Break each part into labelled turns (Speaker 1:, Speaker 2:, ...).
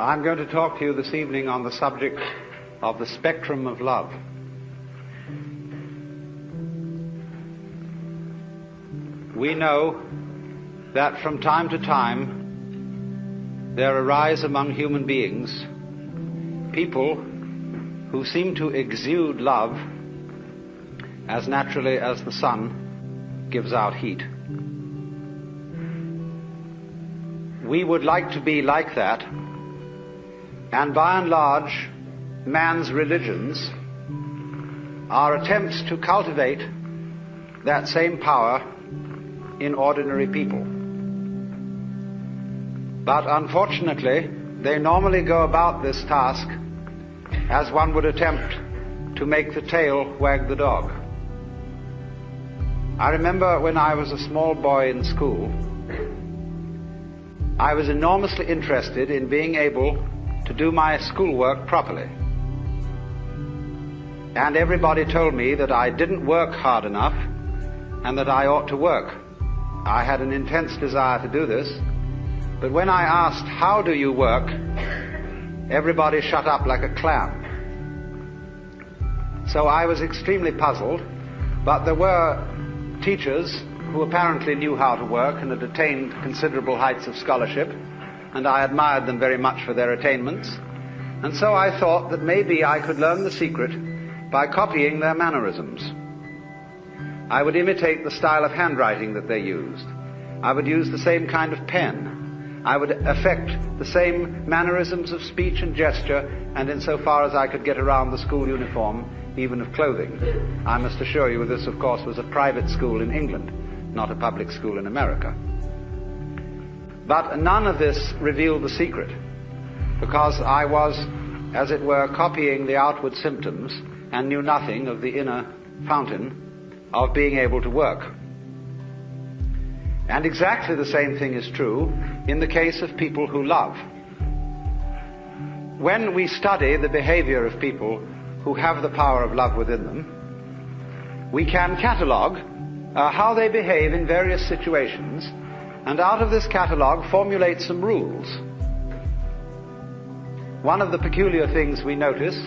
Speaker 1: I'm going to talk to you this evening on the subject of the spectrum of love. We know that from time to time there arise among human beings people who seem to exude love as naturally as the sun gives out heat. We would like to be like that, and by and large, man's religions are attempts to cultivate that same power in ordinary people. But unfortunately, they normally go about this task as one would attempt to make the tail wag the dog. I remember when I was a small boy in school, I was enormously interested in being able to do my schoolwork properly. And everybody told me that I didn't work hard enough and that I ought to work. I had an intense desire to do this, but when I asked, "How do you work?" everybody shut up like a clam. So I was extremely puzzled, but there were teachers who apparently knew how to work and had attained considerable heights of scholarship, and I admired them very much for their attainments. And so I thought that maybe I could learn the secret by copying their mannerisms. I would imitate the style of handwriting that they used. I would use the same kind of pen. I would affect the same mannerisms of speech and gesture, and insofar as I could get around the school uniform, even of clothing. I must assure you this, of course, was a private school in England, not a public school in America. But none of this revealed the secret, because I was, as it were, copying the outward symptoms and knew nothing of the inner fountain of being able to work. And exactly the same thing is true in the case of people who love. When we study the behavior of people who have the power of love within them, we can catalogue how they behave in various situations, and out of this catalogue formulate some rules. One of the peculiar things we notice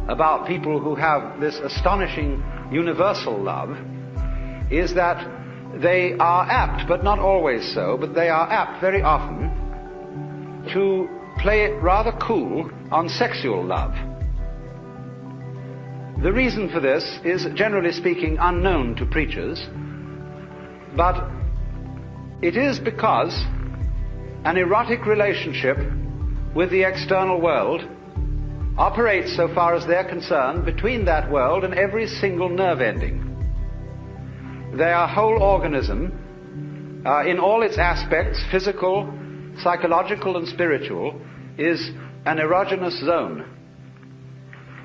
Speaker 1: about people who have this astonishing universal love is that they are apt, but not always so, but they are apt very often to play it rather cool on sexual love. The reason for this is, generally speaking, unknown to preachers, but it is because an erotic relationship with the external world operates, so far as they're concerned, between that world and every single nerve ending. Their whole organism, in all its aspects, physical, psychological, and spiritual, is an erogenous zone.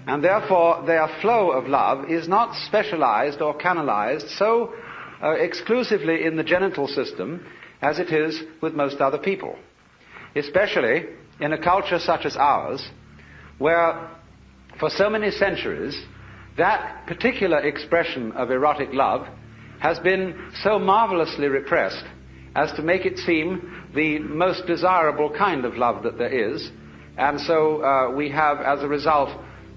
Speaker 1: And therefore their flow of love is not specialized or canalized so exclusively in the genital system as it is with most other people. Especially in a culture such as ours, where for so many centuries that particular expression of erotic love has been so marvelously repressed as to make it seem the most desirable kind of love that there is. And so we have, as a result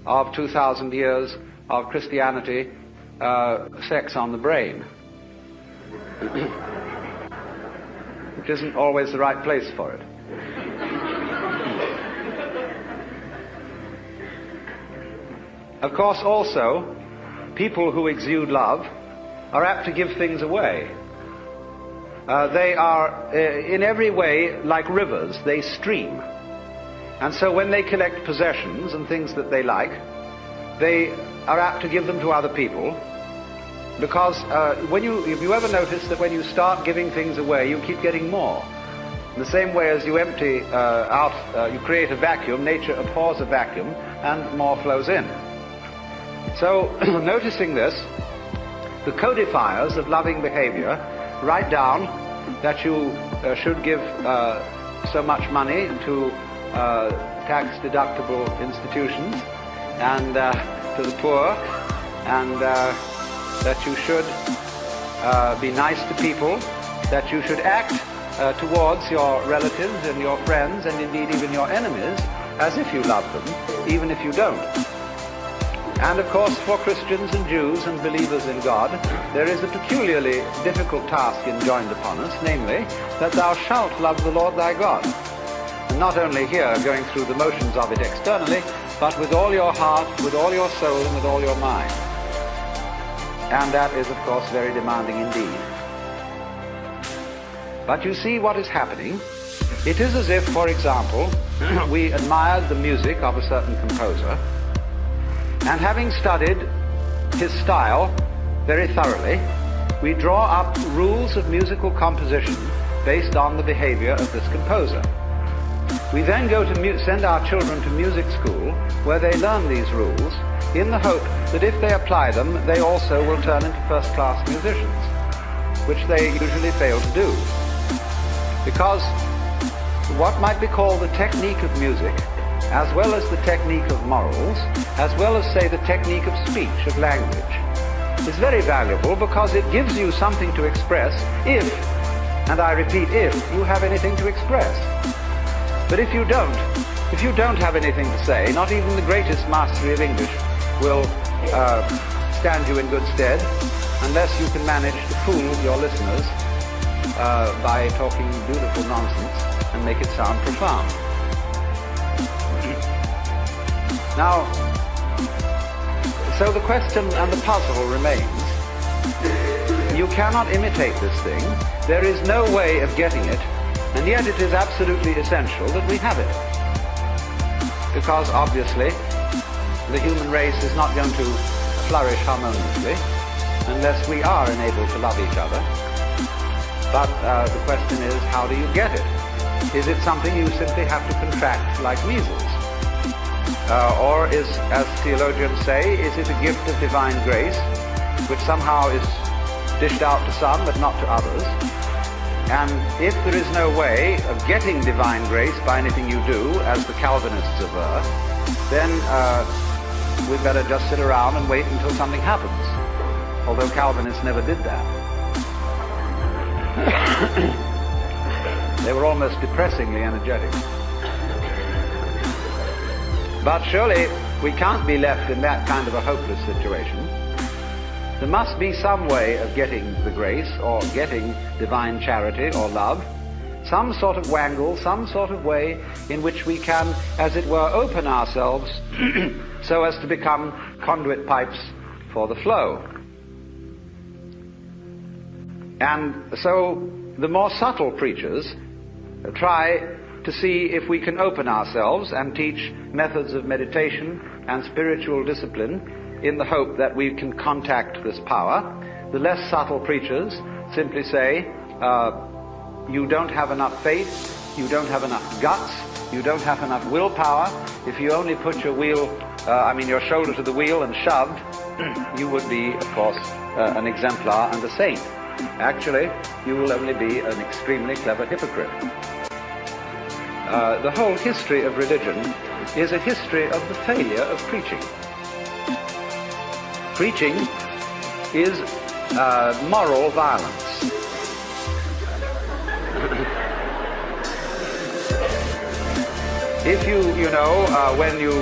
Speaker 1: of 2,000 years of Christianity, sex on the brain, which isn't always the right place for it. Of course, also, people who exude love are apt to give things away. They are, in every way, like rivers. They stream. And so when they collect possessions and things that they like, they are apt to give them to other people, because if you ever notice that when you start giving things away, you keep getting more. In the same way as you empty out, you create a vacuum, nature abhors a vacuum, and more flows in. So, noticing this, the codifiers of loving behavior write down that you should give so much money to tax-deductible institutions and to the poor, and that you should be nice to people, that you should act towards your relatives and your friends and indeed even your enemies as if you love them, even if you don't. And of course, for Christians and Jews and believers in God, there is a peculiarly difficult task enjoined upon us, namely, that thou shalt love the Lord thy God. And not only here, going through the motions of it externally, but with all your heart, with all your soul, and with all your mind. And that is, of course, very demanding indeed. But you see what is happening. It is as if, for example, we admired the music of a certain composer, and having studied his style very thoroughly, we draw up rules of musical composition based on the behavior of this composer. We then go to send our children to music school, where they learn these rules, in the hope that if they apply them, they also will turn into first-class musicians, which they usually fail to do. Because what might be called the technique of music, as well as the technique of morals, as well as, say, the technique of speech, of language, is very valuable because it gives you something to express if, and I repeat, if you have anything to express. But if you don't have anything to say, not even the greatest mastery of English will stand you in good stead unless you can manage to fool your listeners by talking beautiful nonsense and make it sound profound. Now, so the question and the puzzle remains. You cannot imitate this thing. There is no way of getting it, and yet it is absolutely essential that we have it. Because obviously, the human race is not going to flourish harmoniously unless we are enabled to love each other. But the question is, how do you get it? Is it something you simply have to contract like measles? Or is, as theologians say, is it a gift of divine grace, which somehow is dished out to some but not to others? And if there is no way of getting divine grace by anything you do, as the Calvinists aver, then we'd better just sit around and wait until something happens. Although Calvinists never did that. They were almost depressingly energetic. But surely we can't be left in that kind of a hopeless situation. There must be some way of getting the grace, or getting divine charity or love, some sort of wangle, some sort of way in which we can, as it were, open ourselves so as to become conduit pipes for the flow. And so the more subtle preachers try to see if we can open ourselves and teach methods of meditation and spiritual discipline in the hope that we can contact this power. The less subtle preachers simply say, you don't have enough faith, you don't have enough guts, you don't have enough willpower. If you only put your your shoulder to the wheel and shoved, you would be, of course, an exemplar and a saint. Actually, you will only be an extremely clever hypocrite. The whole history of religion is a history of the failure of preaching. Preaching is moral violence. If when you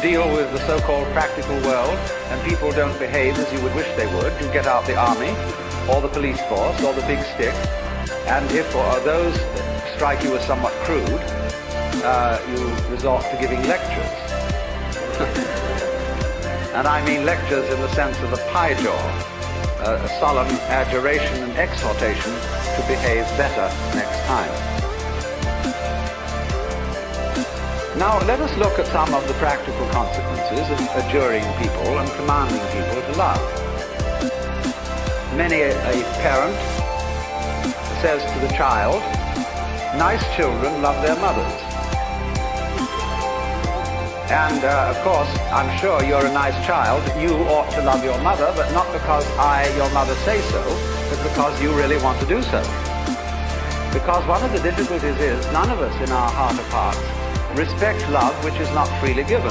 Speaker 1: deal with the so-called practical world and people don't behave as you would wish they would, you get out the army or the police force or the big stick, and if those strike you as somewhat crude, you resort to giving lectures. And I mean lectures in the sense of a pie jaw, a solemn adjuration and exhortation to behave better next time. Now let us look at some of the practical consequences of adjuring people and commanding people to love. Many a parent says to the child, nice children love their mothers. And of course, I'm sure you're a nice child. You ought to love your mother, but not because I, your mother, say so, but because you really want to do so. Because one of the difficulties is none of us in our heart of hearts respect love which is not freely given.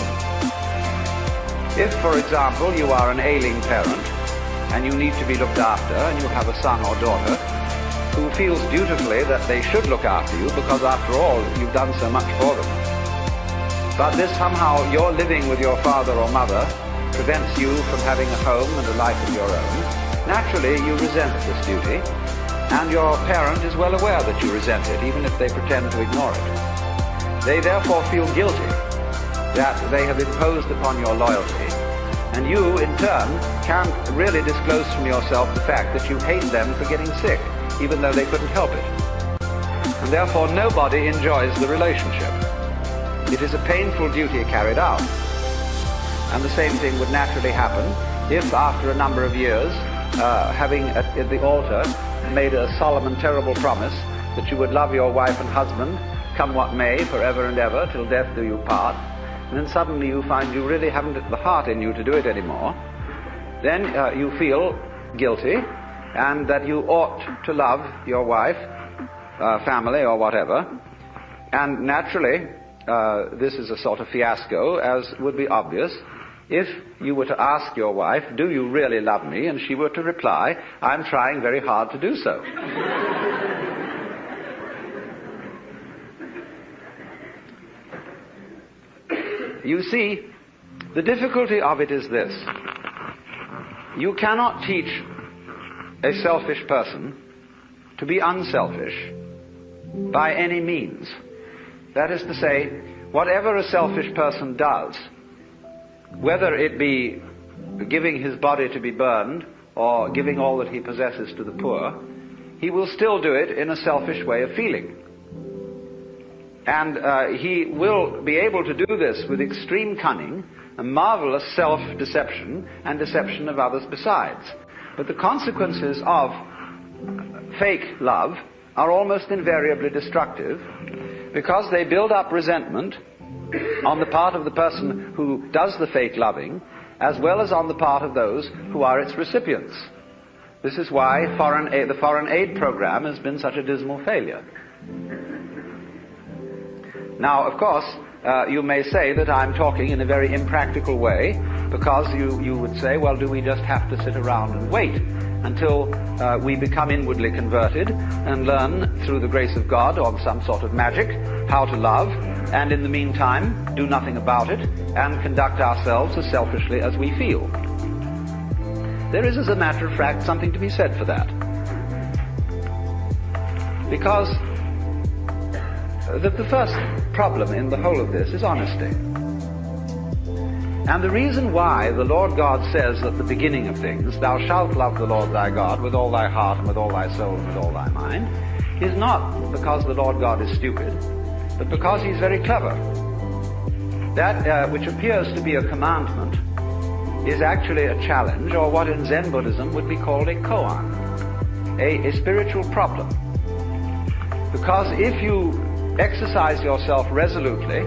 Speaker 1: If, for example, you are an ailing parent and you need to be looked after and you have a son or daughter who feels dutifully that they should look after you because, after all, you've done so much for them. But this somehow, your living with your father or mother prevents you from having a home and a life of your own. Naturally, you resent this duty, and your parent is well aware that you resent it, even if they pretend to ignore it. They therefore feel guilty that they have imposed upon your loyalty, and you, in turn, can't really disclose from yourself the fact that you hate them for getting sick, even though they couldn't help it. And therefore, nobody enjoys the relationship. It is a painful duty carried out. And the same thing would naturally happen if, after a number of years, having at the altar made a solemn and terrible promise that you would love your wife and husband, come what may, forever and ever, till death do you part, and then suddenly you find you really haven't the heart in you to do it anymore, then you feel guilty, and that you ought to love your wife, family, or whatever. And naturally, this is a sort of fiasco, as would be obvious, if you were to ask your wife, do you really love me? And she were to reply, I'm trying very hard to do so. You see, the difficulty of it is this. You cannot teach a selfish person to be unselfish by any means. That is to say, whatever a selfish person does, whether it be giving his body to be burned or giving all that he possesses to the poor, he will still do it in a selfish way of feeling. And he will be able to do this with extreme cunning, a marvelous self-deception, and deception of others besides. But the consequences of fake love are almost invariably destructive, because they build up resentment on the part of the person who does the fake loving, as well as on the part of those who are its recipients. This is why the foreign aid program has been such a dismal failure. Now, of course, you may say that I'm talking in a very impractical way, because you would say, well, do we just have to sit around and wait until we become inwardly converted and learn through the grace of God, or some sort of magic, how to love, and in the meantime do nothing about it and conduct ourselves as selfishly as we feel? There is, as a matter of fact, something to be said for that. Because the first problem in the whole of this is honesty. And the reason why the Lord God says at the beginning of things, thou shalt love the Lord thy God with all thy heart and with all thy soul and with all thy mind, is not because the Lord God is stupid, but because he's very clever. That which appears to be a commandment is actually a challenge, or what in Zen Buddhism would be called a koan, a spiritual problem. Because if you exercise yourself resolutely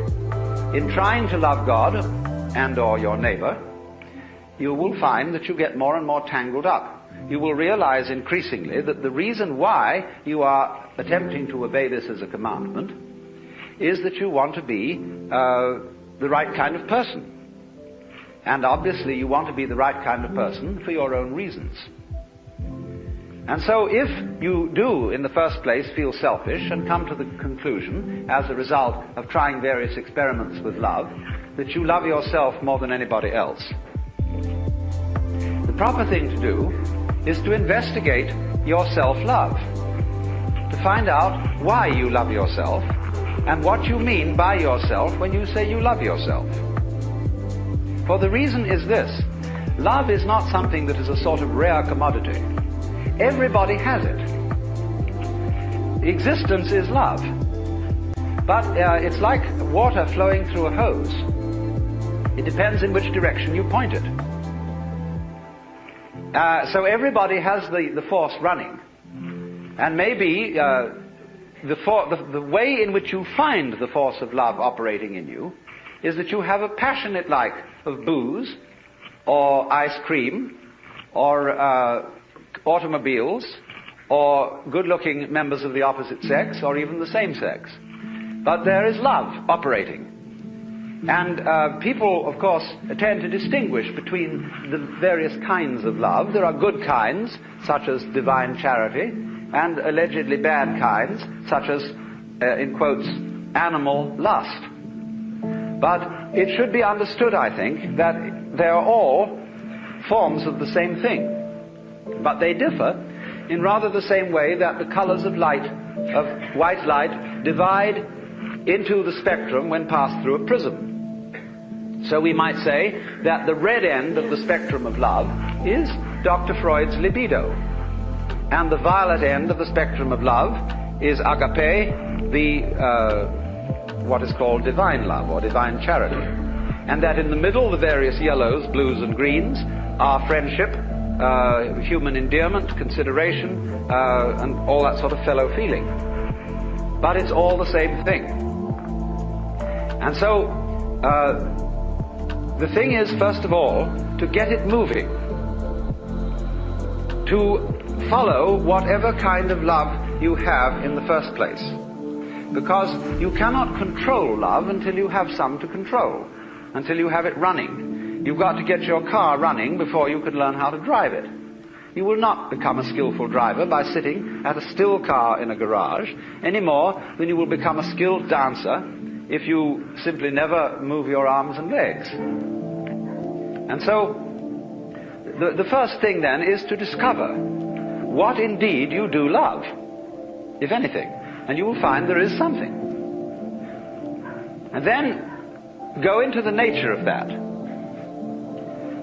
Speaker 1: in trying to love God and or your neighbor, you will find that you get more and more tangled up. You will realize increasingly that the reason why you are attempting to obey this as a commandment is that you want to be the right kind of person. And obviously you want to be the right kind of person for your own reasons. And so if you do, in the first place, feel selfish and come to the conclusion, as a result of trying various experiments with love, that you love yourself more than anybody else, the proper thing to do is to investigate your self-love, to find out why you love yourself and what you mean by yourself when you say you love yourself. For the reason is this: love is not something that is a sort of rare commodity. Everybody has it. Existence is love. But it's like water flowing through a hose. It depends in which direction you point it. So everybody has the force running. And maybe the way in which you find the force of love operating in you is that you have a passionate like of booze, or ice cream, or automobiles, or good-looking members of the opposite sex, or even the same sex. But there is love operating. And people, of course, tend to distinguish between the various kinds of love. There are good kinds, such as divine charity, and allegedly bad kinds, such as, in quotes, animal lust. But it should be understood, I think, that they are all forms of the same thing. But they differ in rather the same way that the colors of light, of white light, divide into the spectrum when passed through a prism. So we might say that the red end of the spectrum of love is Dr. Freud's libido, and the violet end of the spectrum of love is agape, what is called divine love or divine charity. And that in the middle, the various yellows, blues and greens are friendship, human endearment, consideration, and all that sort of fellow feeling. But it's all the same thing. And so the thing is, first of all, to get it moving, to follow whatever kind of love you have in the first place. Because you cannot control love until you have some to control, until you have it running. You've got to get your car running before you can learn how to drive it. You will not become a skillful driver by sitting at a still car in a garage any more than you will become a skilled dancer if you simply never move your arms and legs. And so the first thing then is to discover what indeed you do love, if anything. And you will find there is something. And then go into the nature of that.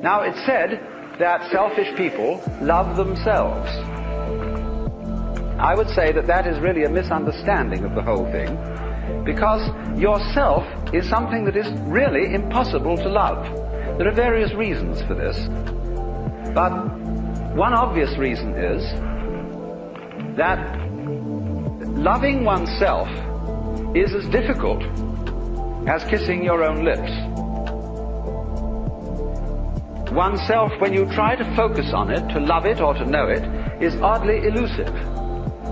Speaker 1: Now, it's said that selfish people love themselves. I would say that that is really a misunderstanding of the whole thing, because yourself is something that is really impossible to love. There are various reasons for this, but one obvious reason is that loving oneself is as difficult as kissing your own lips. Oneself, when you try to focus on it, to love it or to know it, is oddly elusive.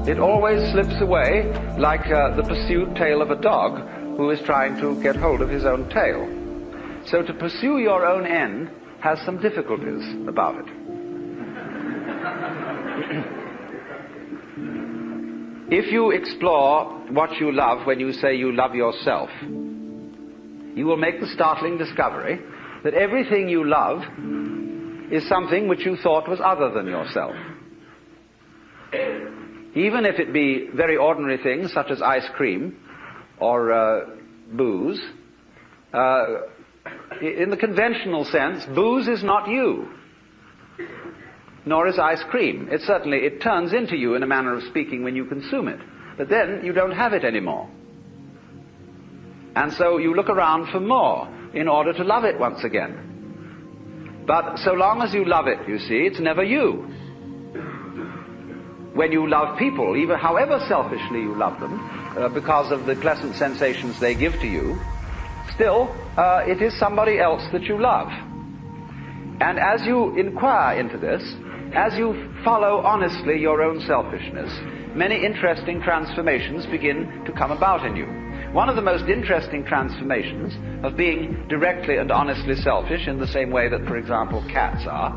Speaker 1: It always slips away like the pursued tail of a dog who is trying to get hold of his own tail. So to pursue your own end has some difficulties about it. If you explore what you love when you say you love yourself, you will make the startling discovery that everything you love is something which you thought was other than yourself. Even if it be very ordinary things such as ice cream or booze, in the conventional sense, booze is not you, nor is ice cream. It turns into you in a manner of speaking when you consume it. But then you don't have it anymore. And so you look around for more in order to love it once again. But so long as you love it, you see, it's never you. When you love people, even however selfishly you love them, because of the pleasant sensations they give to you, still, it is somebody else that you love. And as you inquire into this, as you follow honestly your own selfishness, many interesting transformations begin to come about in you. One of the most interesting transformations of being directly and honestly selfish, in the same way that, for example, cats are,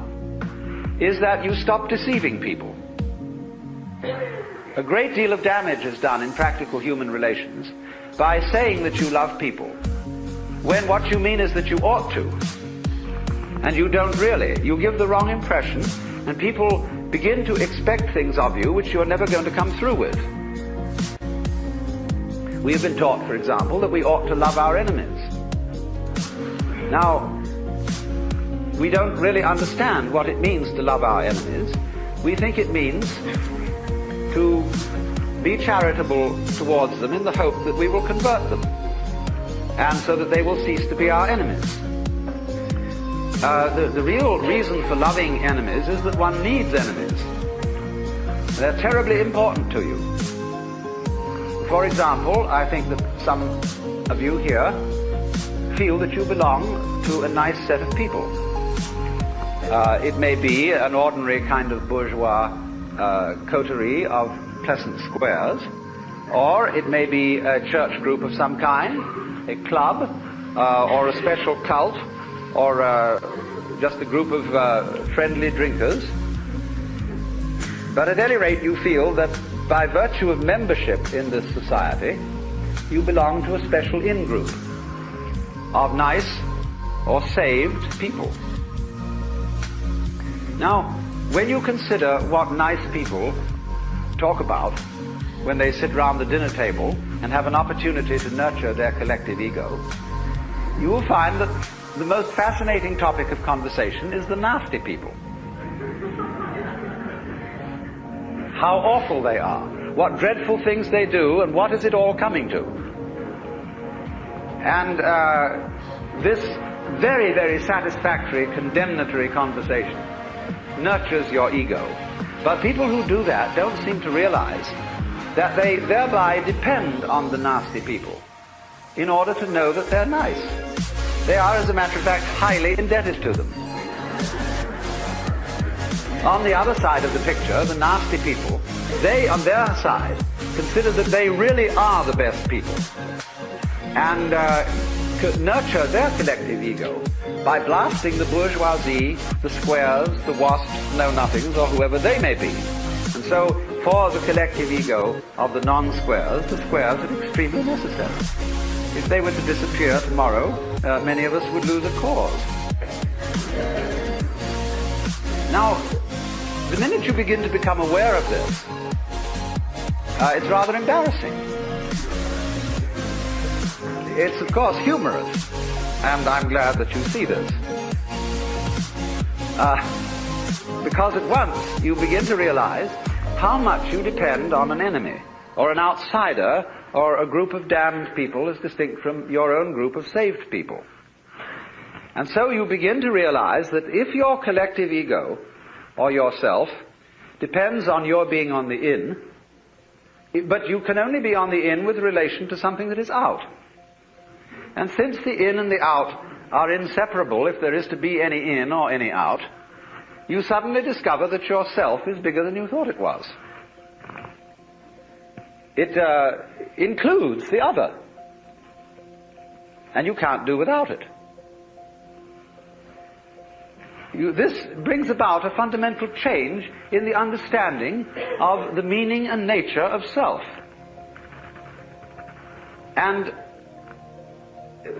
Speaker 1: is that you stop deceiving people. A great deal of damage is done in practical human relations by saying that you love people, when what you mean is that you ought to, and you don't really. You give the wrong impression, and people begin to expect things of you which you're never going to come through with. We have been taught, for example, that we ought to love our enemies. Now, we don't really understand what it means to love our enemies. We think it means to be charitable towards them in the hope that we will convert them, and so that they will cease to be our enemies. The real reason for loving enemies is that one needs enemies. They're terribly important to you. For example, I think that some of you here feel that you belong to a nice set of people. It may be an ordinary kind of bourgeois coterie of pleasant squares, or it may be a church group of some kind, a club, or a special cult, or just a group of friendly drinkers. But at any rate, you feel that by virtue of membership in this society, you belong to a special in-group of nice or saved people. Now, when you consider what nice people talk about when they sit round the dinner table and have an opportunity to nurture their collective ego, you will find that the most fascinating topic of conversation is the nasty people. How awful they are, what dreadful things they do, and what is it all coming to. And this very, very satisfactory, condemnatory conversation nurtures your ego. But people who do that don't seem to realize that they thereby depend on the nasty people in order to know that they're nice. They are, as a matter of fact, highly indebted to them. On the other side of the picture, the nasty people, they, on their side, consider that they really are the best people and nurture their collective ego by blasting the bourgeoisie, the squares, the wasps, know-nothings, or whoever they may be. And so, for the collective ego of the non-squares, the squares are extremely necessary. If they were to disappear tomorrow, many of us would lose a cause. Now, the minute you begin to become aware of this, it's rather embarrassing. It's, of course, humorous, and I'm glad that you see this. Because at once you begin to realize how much you depend on an enemy, or an outsider, or a group of damned people as distinct from your own group of saved people. And so you begin to realize that if your collective ego, or yourself, depends on your being on the in, but you can only be on the in with relation to something that is out. And since the in and the out are inseparable if there is to be any in or any out, you suddenly discover that yourself is bigger than you thought it was. It includes the other, and you can't do without it. This brings about a fundamental change in the understanding of the meaning and nature of self. And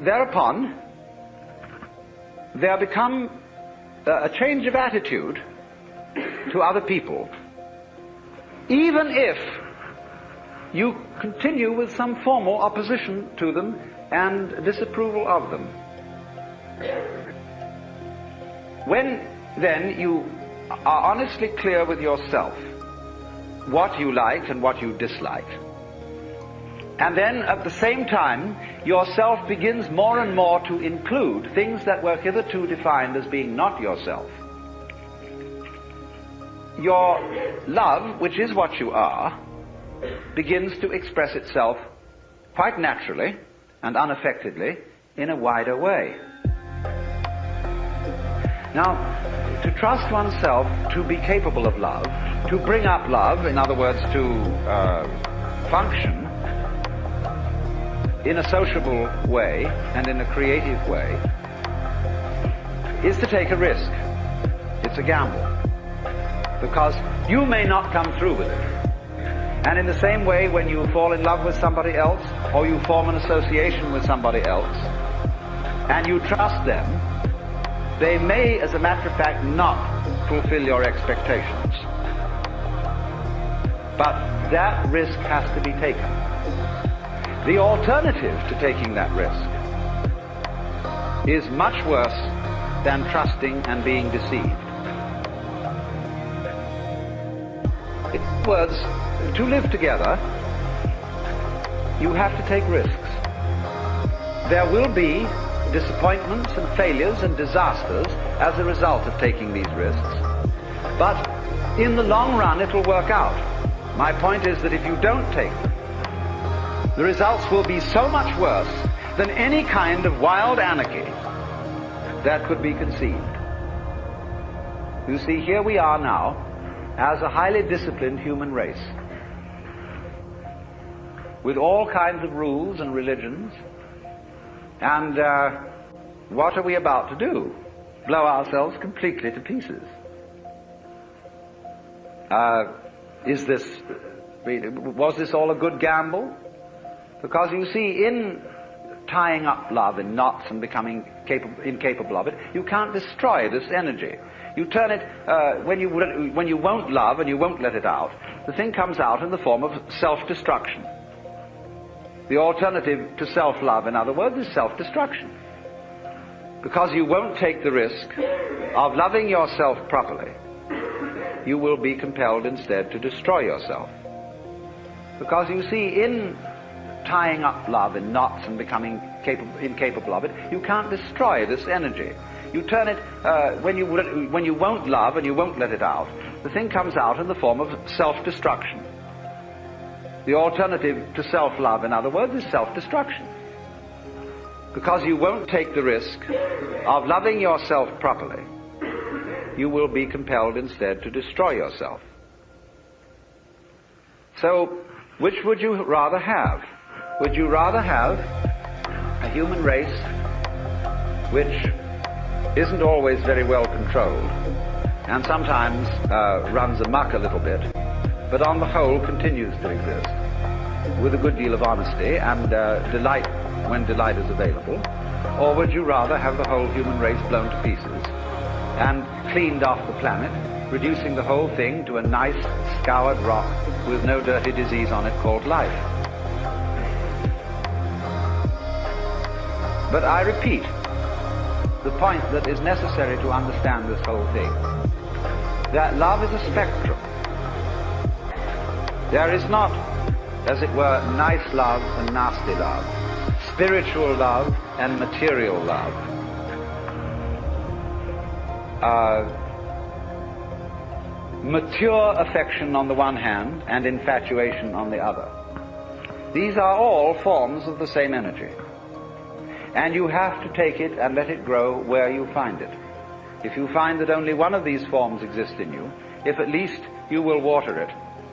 Speaker 1: thereupon, there become a change of attitude to other people, even if you continue with some formal opposition to them and disapproval of them. When, then, you are honestly clear with yourself what you like and what you dislike, and then at the same time yourself begins more and more to include things that were hitherto defined as being not yourself, your love, which is what you are, begins to express itself quite naturally and unaffectedly in a wider way. Now, to trust oneself to be capable of love, to bring up love, in other words, to function in a sociable way and in a creative way, is to take a risk. It's a gamble. Because you may not come through with it. And in the same way, when you fall in love with somebody else, or you form an association with somebody else, and you trust them, they may, as a matter of fact, not fulfill your expectations. But that risk has to be taken. The alternative to taking that risk is much worse than trusting and being deceived. In other words, to live together, you have to take risks. There will be disappointments and failures and disasters as a result of taking these risks. But in the long run, it will work out. My point is that if you don't take them, the results will be so much worse than any kind of wild anarchy that could be conceived. You see, here we are now as a highly disciplined human race, with all kinds of rules and religions, and what are we about to do? Blow ourselves completely to pieces. Is this Was this all a good gamble? Because you see, in tying up love in knots and becoming incapable of it, you can't destroy this energy. You turn it, when you won't love and you won't let it out, the thing comes out in the form of self-destruction. The alternative to self-love, in other words, is self-destruction. Because you won't take the risk of loving yourself properly, you will be compelled instead to destroy yourself. Because you see, in tying up love in knots and becoming incapable of it, you can't destroy this energy. You turn it, when you won't love and you won't let it out, the thing comes out in the form of self-destruction. The alternative to self-love, in other words, is self-destruction. Because you won't take the risk of loving yourself properly, you will be compelled instead to destroy yourself. So, which would you rather have? Would you rather have a human race which isn't always very well controlled and sometimes runs amok a little bit, but on the whole continues to exist with a good deal of honesty and delight when delight is available? Or would you rather have the whole human race blown to pieces and cleaned off the planet, reducing the whole thing to a nice scoured rock with no dirty disease on it called life? But I repeat the point that is necessary to understand this whole thing, that love is a spectrum. There is not, as it were, nice love and nasty love, spiritual love and material love, mature affection on the one hand and infatuation on the other. These are all forms of the same energy. And you have to take it and let it grow where you find it. If you find that only one of these forms exists in you, if at least you will water it,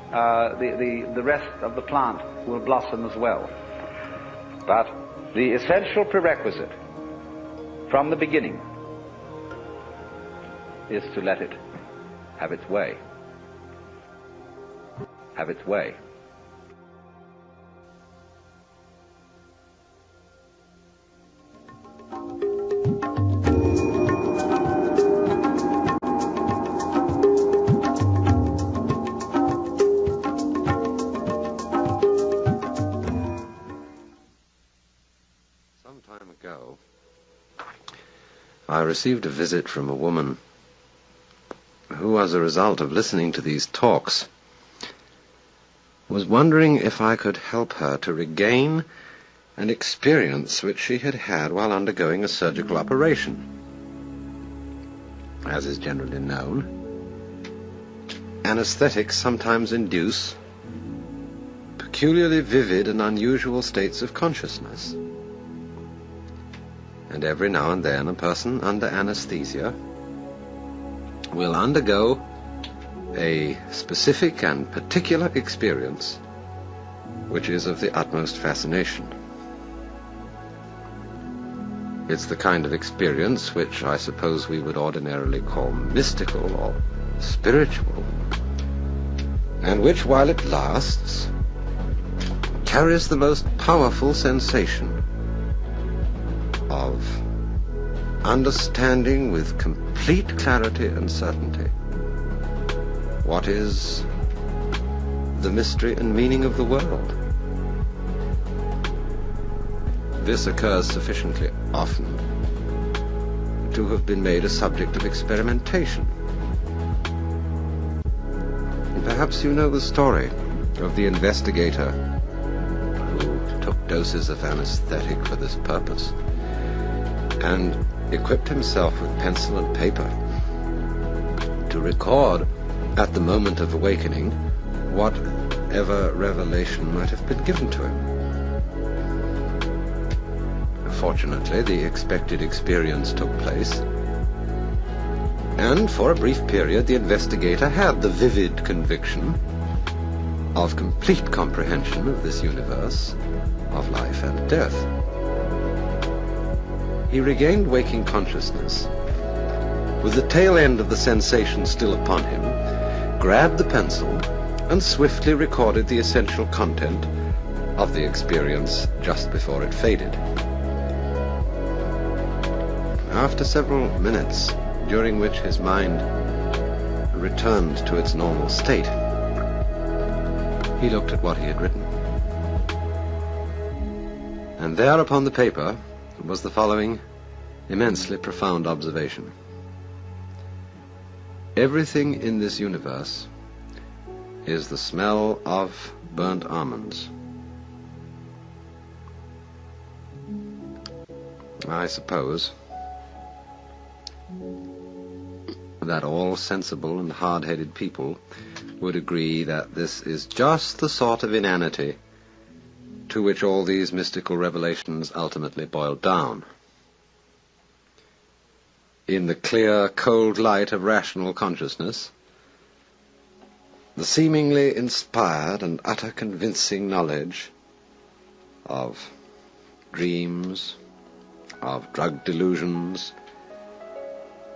Speaker 1: the rest of the plant will blossom as well. But the essential prerequisite from the beginning is to let it have its way. Have its way.
Speaker 2: I received a visit from a woman who, as a result of listening to these talks, was wondering if I could help her to regain an experience which she had had while undergoing a surgical operation. As is generally known, anesthetics sometimes induce peculiarly vivid and unusual states of consciousness. And every now and then a person under anesthesia will undergo a specific and particular experience which is of the utmost fascination. It's the kind of experience which I suppose we would ordinarily call mystical or spiritual, and which, while it lasts, carries the most powerful sensation of understanding with complete clarity and certainty what is the mystery and meaning of the world. This occurs sufficiently often to have been made a subject of experimentation. And perhaps you know the story of the investigator who took doses of anesthetic for this purpose and equipped himself with pencil and paper to record at the moment of awakening whatever revelation might have been given to him. Fortunately, the expected experience took place, and for a brief period the investigator had the vivid conviction of complete comprehension of this universe of life and death. He regained waking consciousness with the tail end of the sensation still upon him, grabbed the pencil, and swiftly recorded the essential content of the experience just before it faded. After several minutes, during which his mind returned to its normal state, he looked at what he had written. And there upon the paper was the following immensely profound observation. Everything in this universe is the smell of burnt almonds. I suppose that all sensible and hard-headed people would agree that this is just the sort of inanity to which all these mystical revelations ultimately boil down. In the clear, cold light of rational consciousness, the seemingly inspired and utter convincing knowledge of dreams, of drug delusions,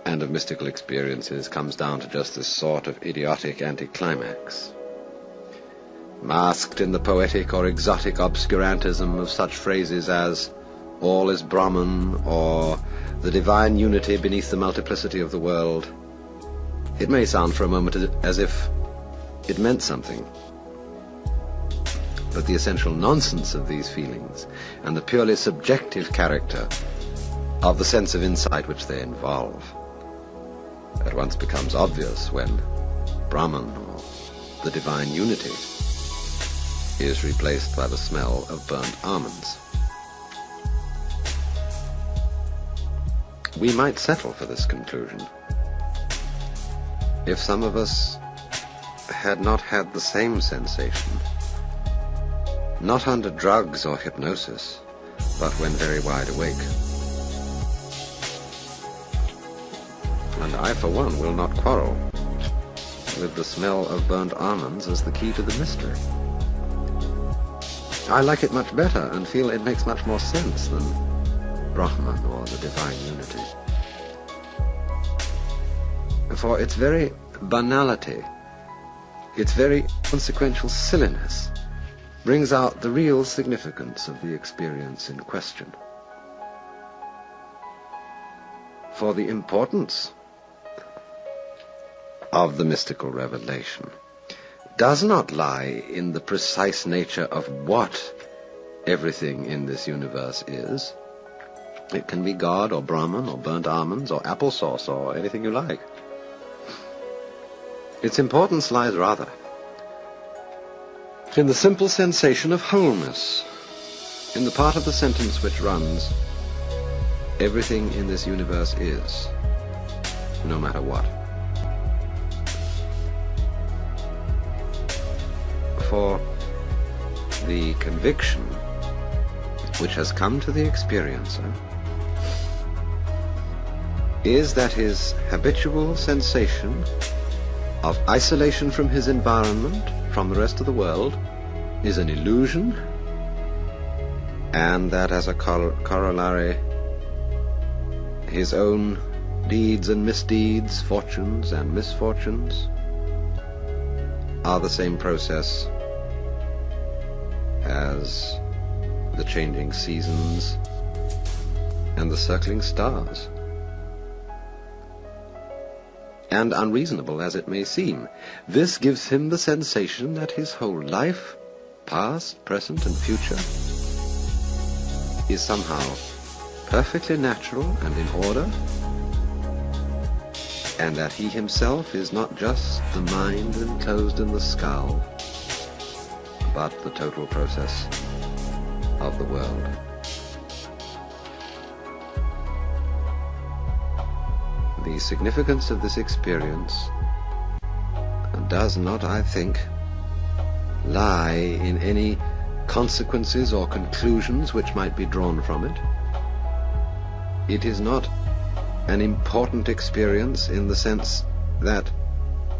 Speaker 2: and of mystical experiences comes down to just this sort of idiotic anticlimax, masked in the poetic or exotic obscurantism of such phrases as all is Brahman or the divine unity beneath the multiplicity of the world. It may sound for a moment as if it meant something, but the essential nonsense of these feelings and the purely subjective character of the sense of insight which they involve at once becomes obvious when Brahman, or the divine unity, is replaced by the smell of burnt almonds. We might settle for this conclusion if some of us had not had the same sensation, not under drugs or hypnosis, but when very wide awake. And I, for one, will not quarrel with the smell of burnt almonds as the key to the mystery. I like it much better and feel it makes much more sense than Brahman or the divine unity. For its very banality, its very consequential silliness, brings out the real significance of the experience in question. For the importance of the mystical revelation does not lie in the precise nature of what everything in this universe is. It can be God or Brahman or burnt almonds or applesauce or anything you like. Its importance lies rather in the simple sensation of wholeness, in the part of the sentence which runs, everything in this universe is, no matter what. For the conviction which has come to the experiencer is that his habitual sensation of isolation from his environment, from the rest of the world, is an illusion, and that as a corollary, his own deeds and misdeeds, fortunes and misfortunes, are the same process as the changing seasons and the circling stars. And unreasonable as it may seem, this gives him the sensation that his whole life, past, present, and future, is somehow perfectly natural and in order, and that he himself is not just the mind enclosed in the skull, but the total process of the world. The significance of this experience does not, I think, lie in any consequences or conclusions which might be drawn from it. It is not an important experience in the sense that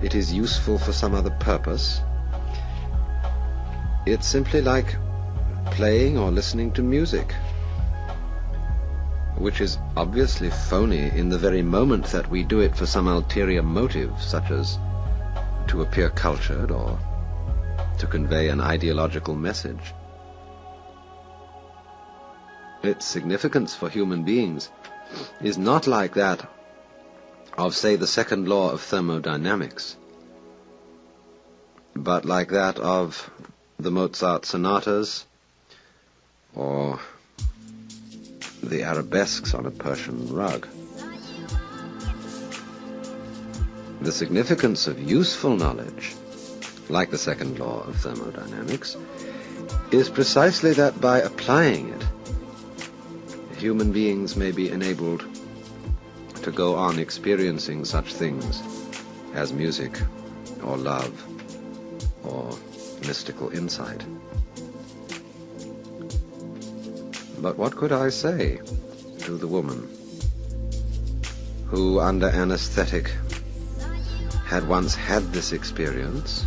Speaker 2: it is useful for some other purpose. It's simply like playing or listening to music, which is obviously phony in the very moment that we do it for some ulterior motive, such as to appear cultured or to convey an ideological message. Its significance for human beings is not like that of, say, the second law of thermodynamics, but like that of the Mozart sonatas or the arabesques on a Persian rug. The significance of useful knowledge, like the second law of thermodynamics, is precisely that by applying it, human beings may be enabled to go on experiencing such things as music or love or mystical insight. But what could I say to the woman who, under anesthetic, had once had this experience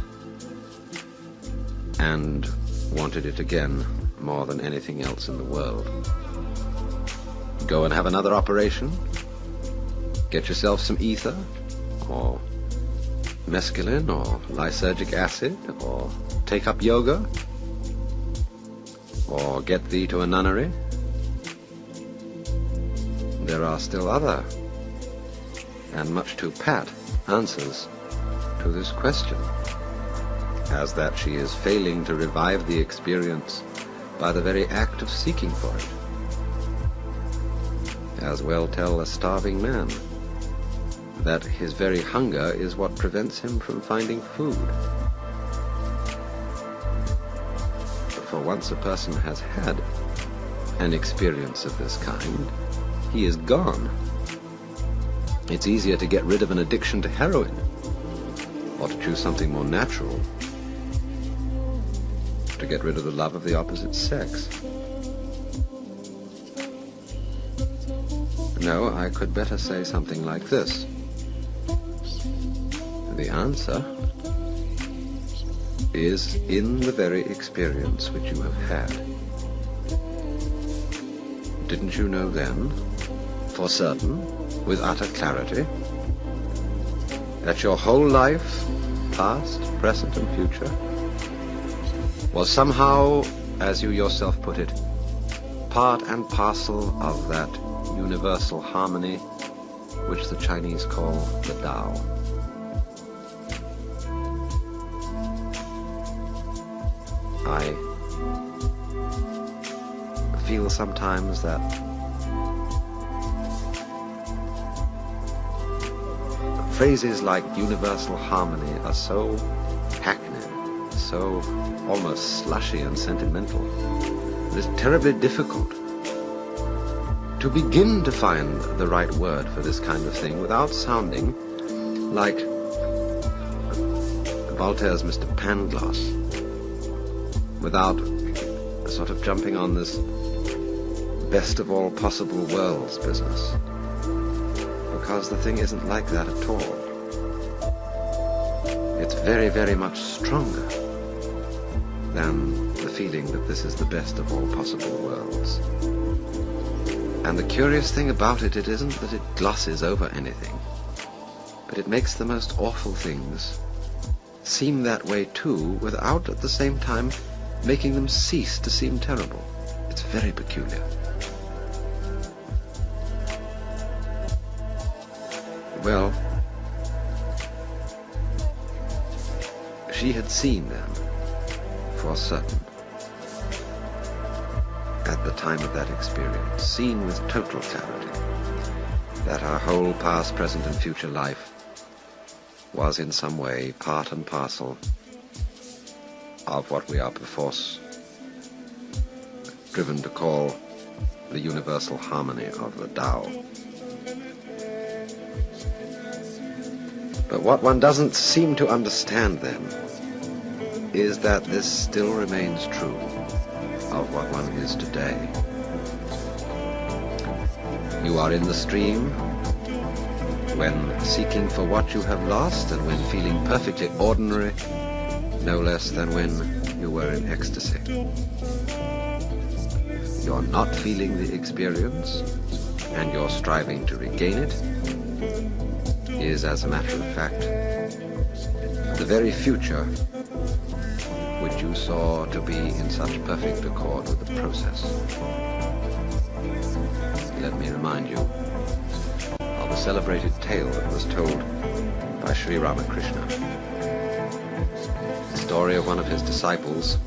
Speaker 2: and wanted it again more than anything else in the world? Go and have another operation? Get yourself some ether, or mescaline, or lysergic acid, or take up yoga, or get thee to a nunnery? There are still other, and much too pat, answers to this question, as that she is failing to revive the experience by the very act of seeking for it. As well tell a starving man that his very hunger is what prevents him from finding food. For once a person has had an experience of this kind, he is gone. It's easier to get rid of an addiction to heroin, or to choose something more natural, to get rid of the love of the opposite sex. No, I could better say something like this. The answer is in the very experience which you have had. Didn't you know then, for certain, with utter clarity, that your whole life, past, present, and future, was somehow, as you yourself put it, part and parcel of that universal harmony which the Chinese call the Tao? I feel sometimes that phrases like universal harmony are so hackneyed, so almost slushy and sentimental, that it's terribly difficult to begin to find the right word for this kind of thing without sounding like Voltaire's Mr. Pangloss, without sort of jumping on this best of all possible worlds business, because the thing isn't like that at all. It's very, very much stronger than the feeling that this is the best of all possible worlds. And the curious thing about it isn't that it glosses over anything, but it makes the most awful things seem that way too, without at the same time making them cease to seem terrible. It's very peculiar. Well, she had seen then, for certain, at the time of that experience, seen with total clarity, that our whole past, present, and future life was in some way part and parcel of what we are perforce driven to call the universal harmony of the Tao. But what one doesn't seem to understand then is that this still remains true of what one is today. You are in the stream when seeking for what you have lost, and when feeling perfectly ordinary, no less than when you were in ecstasy. You're not feeling the experience, and your striving to regain it is, as a matter of fact, the very future which you saw to be in such perfect accord with the process. Let me remind you of the celebrated tale that was told by Sri Ramakrishna. The story of one of his disciples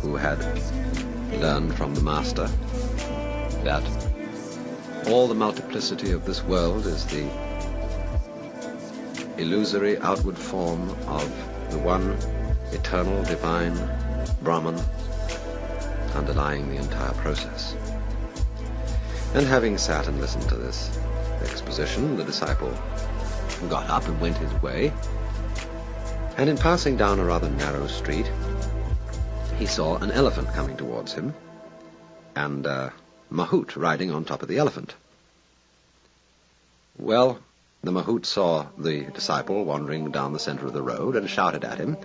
Speaker 2: who had learned from the master that all the multiplicity of this world is the illusory outward form of the one eternal divine Brahman underlying the entire process. And having sat and listened to this exposition, the disciple got up and went his way, and in passing down a rather narrow street, he saw an elephant coming towards him, and Mahout riding on top of the elephant. Well, the Mahout saw the disciple wandering down the center of the road and shouted at him,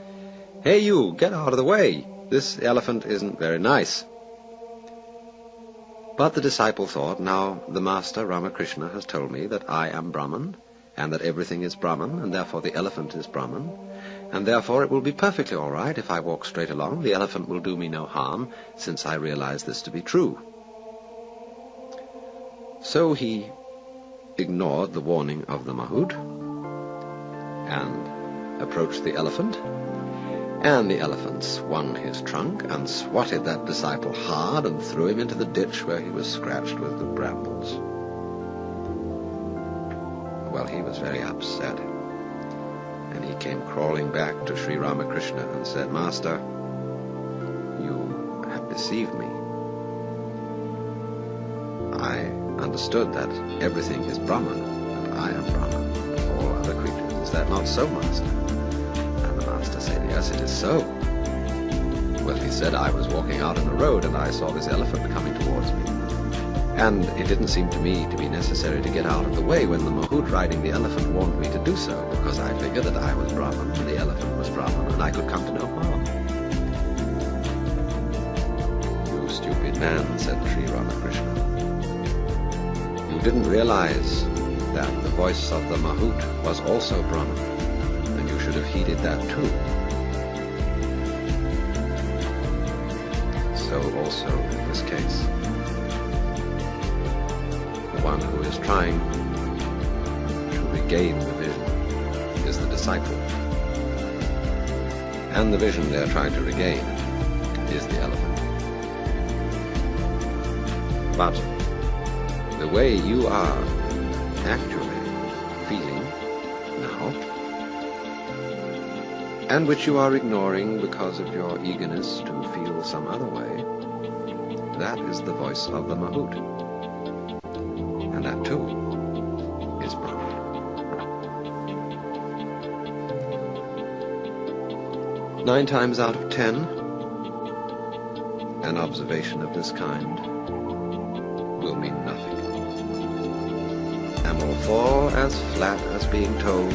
Speaker 2: "Hey you, get out of the way! This elephant isn't very nice." But the disciple thought, now the master Ramakrishna has told me that I am Brahman, and that everything is Brahman, and therefore the elephant is Brahman, and therefore it will be perfectly all right if I walk straight along. The elephant will do me no harm, since I realize this to be true. So he ignored the warning of the Mahout and approached the elephant, and the elephant swung his trunk and swatted that disciple hard and threw him into the ditch where he was scratched with the brambles. Well, he was very upset, and he came crawling back to Sri Ramakrishna and said, "Master, you have deceived me. I understood that everything is Brahman, and I am Brahman of all other creatures. Is that not so, Master?" And the Master said, "Yes, it is so." Well, he said, "I was walking out on the road, and I saw this elephant coming towards me. And it didn't seem to me to be necessary to get out of the way when the Mahout riding the elephant warned me to do so, because I figured that I was Brahman, and the elephant was Brahman, and I could come to no harm." "You stupid man," said Sri Ramakrishna. "You didn't realize that the voice of the Mahout was also Brahman, and you should have heeded that too. So also in this case, the one who is trying to regain the vision is the disciple, and the vision they're trying to regain is the elephant. But the way you are actually feeling now, and which you are ignoring because of your eagerness to feel some other way, that is the voice of the Mahout. And that too is Brahman." 9 times out of 10, an observation of this kind will mean nothing, and will fall as flat as being told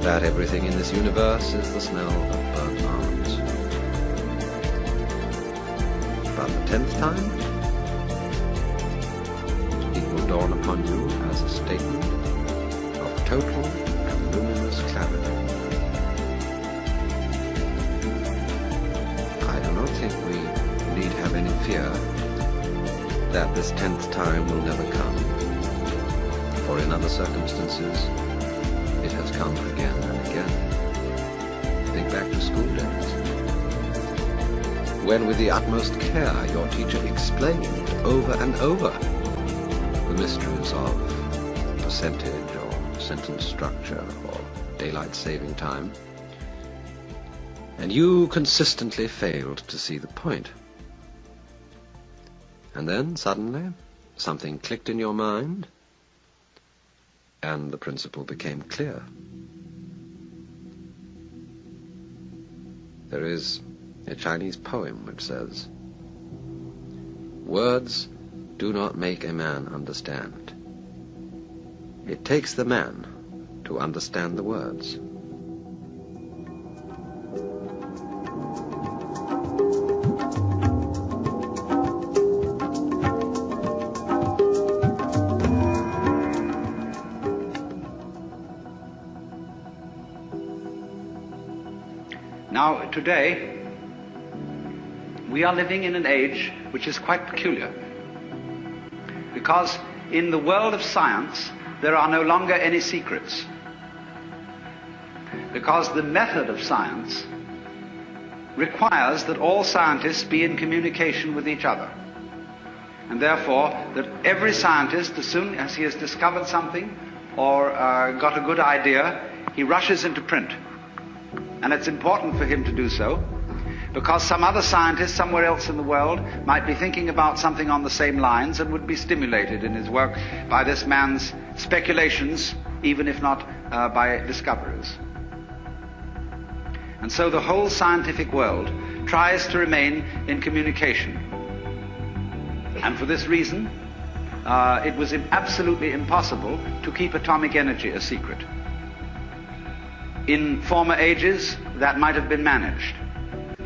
Speaker 2: that everything in this universe is the smell of burnt almonds. But the 10th time, it will dawn upon you as a statement of total and luminous clarity. I do not think we need have any fear that this 10th time will never come, for in other circumstances it has come again and again. Think back to school days, when with the utmost care your teacher explained over and over the mysteries of percentage or sentence structure or daylight saving time, and you consistently failed to see the point. And then, suddenly, something clicked in your mind, and the principle became clear. There is a Chinese poem which says, "Words do not make a man understand. It takes the man to understand the words."
Speaker 1: Now, today, we are living in an age which is quite peculiar, because in the world of science, there are no longer any secrets. Because the method of science requires that all scientists be in communication with each other. And therefore, that every scientist, as soon as he has discovered something or got a good idea, he rushes into print. And it's important for him to do so, because some other scientist somewhere else in the world might be thinking about something on the same lines and would be stimulated in his work by this man's speculations, even if not by discoveries. And so the whole scientific world tries to remain in communication. And for this reason, it was absolutely impossible to keep atomic energy a secret. In former ages, that might have been managed,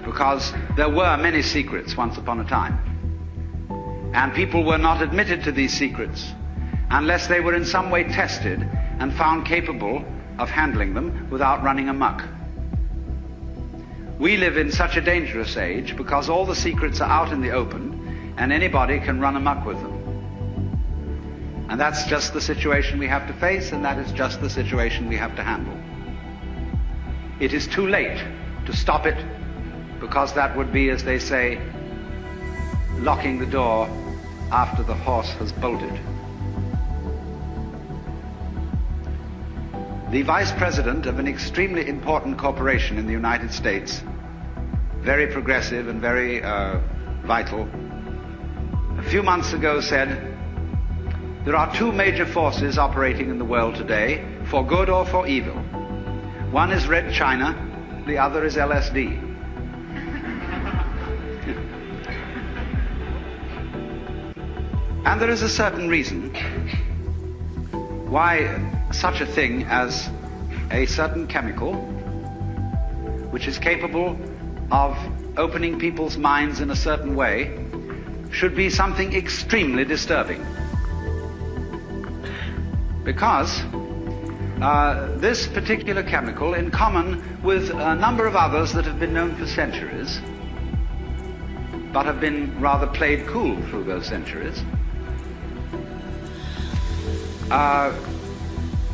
Speaker 1: because there were many secrets once upon a time. And people were not admitted to these secrets unless they were in some way tested and found capable of handling them without running amok. We live in such a dangerous age because all the secrets are out in the open and anybody can run amok with them. And that's just the situation we have to face, and that is just the situation we have to handle. It is too late to stop it, because that would be, as they say, locking the door after the horse has bolted. The vice president of an extremely important corporation in the United States, very progressive and very vital, a few months ago said, there are two major forces operating in the world today, for good or for evil. One is Red China, the other is LSD. And there is a certain reason why such a thing as a certain chemical, which is capable of opening people's minds in a certain way, should be something extremely disturbing. Because this particular chemical, in common with a number of others that have been known for centuries, but have been rather played cool through those centuries,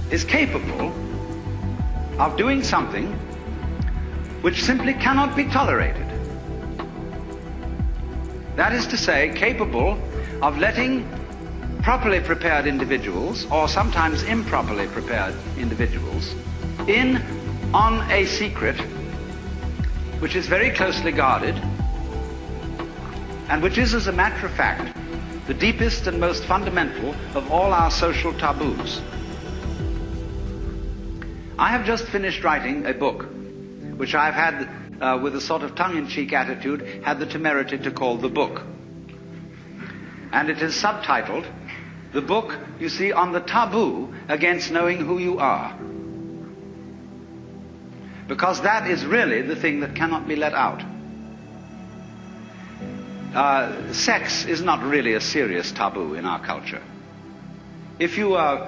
Speaker 1: is capable of doing something which simply cannot be tolerated. That is to say, capable of letting properly prepared individuals, or sometimes improperly prepared individuals, in on a secret which is very closely guarded, and which is, as a matter of fact, the deepest and most fundamental of all our social taboos. I have just finished writing a book, which I've had, with a sort of tongue-in-cheek attitude, had the temerity to call The Book. And it is subtitled, The Book, you see, on the taboo against knowing who you are. Because that is really the thing that cannot be let out. Sex is not really a serious taboo in our culture. If you are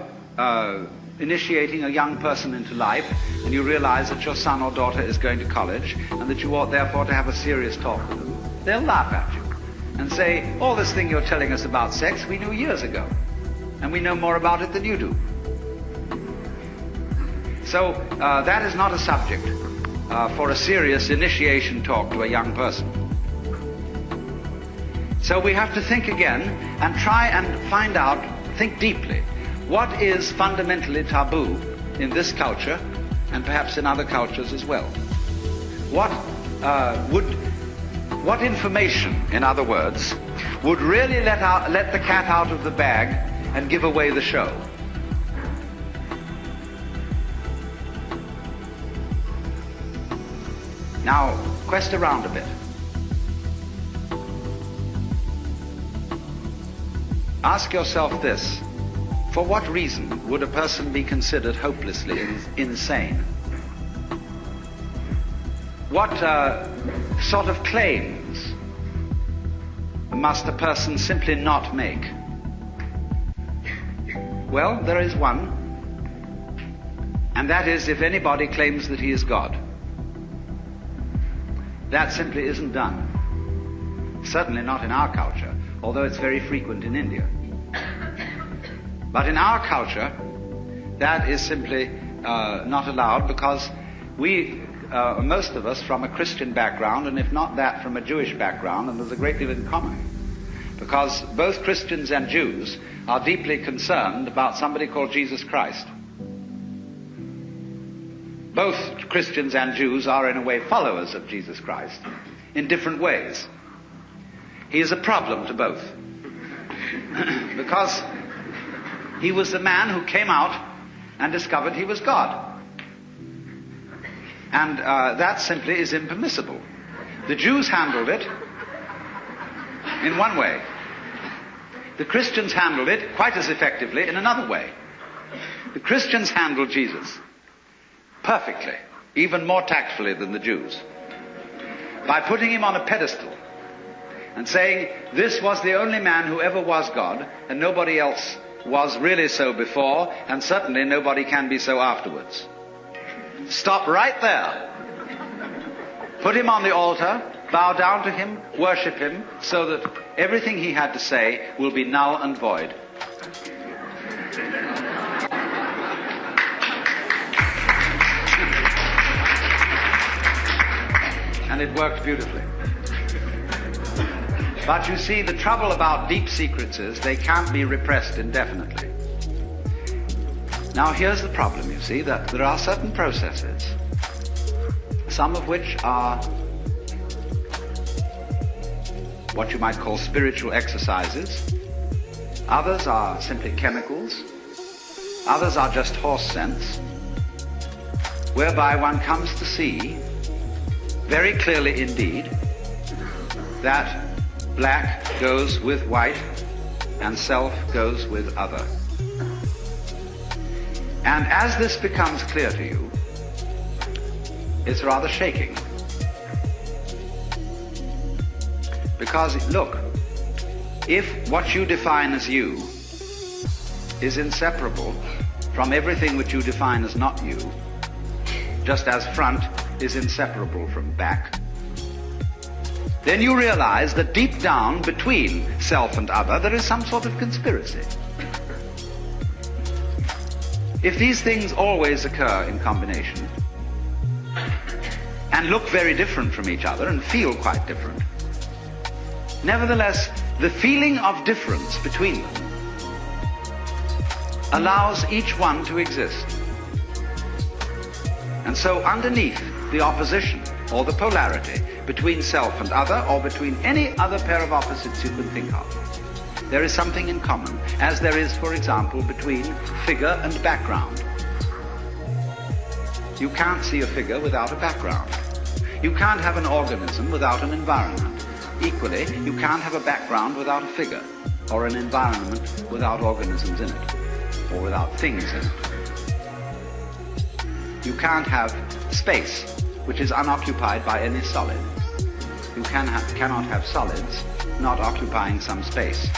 Speaker 1: initiating a young person into life and you realize that your son or daughter is going to college and that you ought therefore to have a serious talk with them, they'll laugh at you and say, all this thing you're telling us about sex we knew years ago, and we know more about it than you do. So that is not a subject for a serious initiation talk to a young person. So we have to think again and try and find out, think deeply, what is fundamentally taboo in this culture and perhaps in other cultures as well. What information, in other words, would really let the cat out of the bag and give away the show? Now, quest around a bit. Ask yourself this: for what reason would a person be considered hopelessly insane? What sort of claims must a person simply not make? Well, there is one, and that is if anybody claims that he is God. That simply isn't done. Certainly not in our culture, although it's very frequent in India. But in our culture, that is simply not allowed, because we, most of us, from a Christian background, and if not that, from a Jewish background, and there's a great deal in common. Because both Christians and Jews are deeply concerned about somebody called Jesus Christ. Both Christians and Jews are in a way followers of Jesus Christ in different ways. He is a problem to both. Because he was the man who came out and discovered he was God. And that simply is impermissible. The Jews handled it in one way. The Christians handled it quite as effectively in another way. The Christians handled Jesus perfectly, even more tactfully than the Jews, by putting him on a pedestal and saying, this was the only man who ever was God, and nobody else was really so before, and certainly nobody can be so afterwards. Stop right there. Put him on the altar, bow down to him, worship him, so that everything he had to say will be null and void. And it worked beautifully. But you see, the trouble about deep secrets is they can't be repressed indefinitely. Now here's the problem, you see, that there are certain processes, some of which are what you might call spiritual exercises. Others are simply chemicals. Others are just horse sense, whereby one comes to see very clearly indeed that black goes with white and self goes with other. And as this becomes clear to you, it's rather shaking. Because, look, if what you define as you is inseparable from everything which you define as not you, just as front is inseparable from back, then you realize that deep down between self and other there is some sort of conspiracy. If these things always occur in combination and look very different from each other and feel quite different, nevertheless, the feeling of difference between them allows each one to exist. And so underneath the opposition or the polarity between self and other, or between any other pair of opposites you can think of, there is something in common, as there is, for example, between figure and background. You can't see a figure without a background. You can't have an organism without an environment. Equally, you can't have a background without a figure, or an environment without organisms in it, or without things in it. You can't have space which is unoccupied by any solid. You cannot have solids not occupying some space.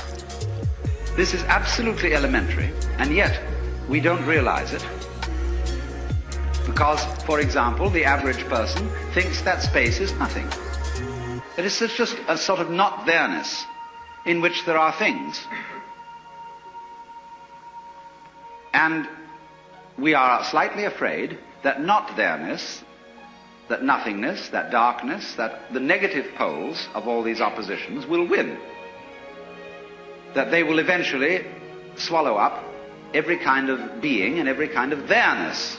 Speaker 1: This is absolutely elementary, and yet we don't realize it. Because, for example, the average person thinks that space is nothing. It is just a sort of not there-ness in which there are things. And we are slightly afraid that not there-ness, that nothingness, that darkness, that the negative poles of all these oppositions will win. That they will eventually swallow up every kind of being and every kind of there-ness.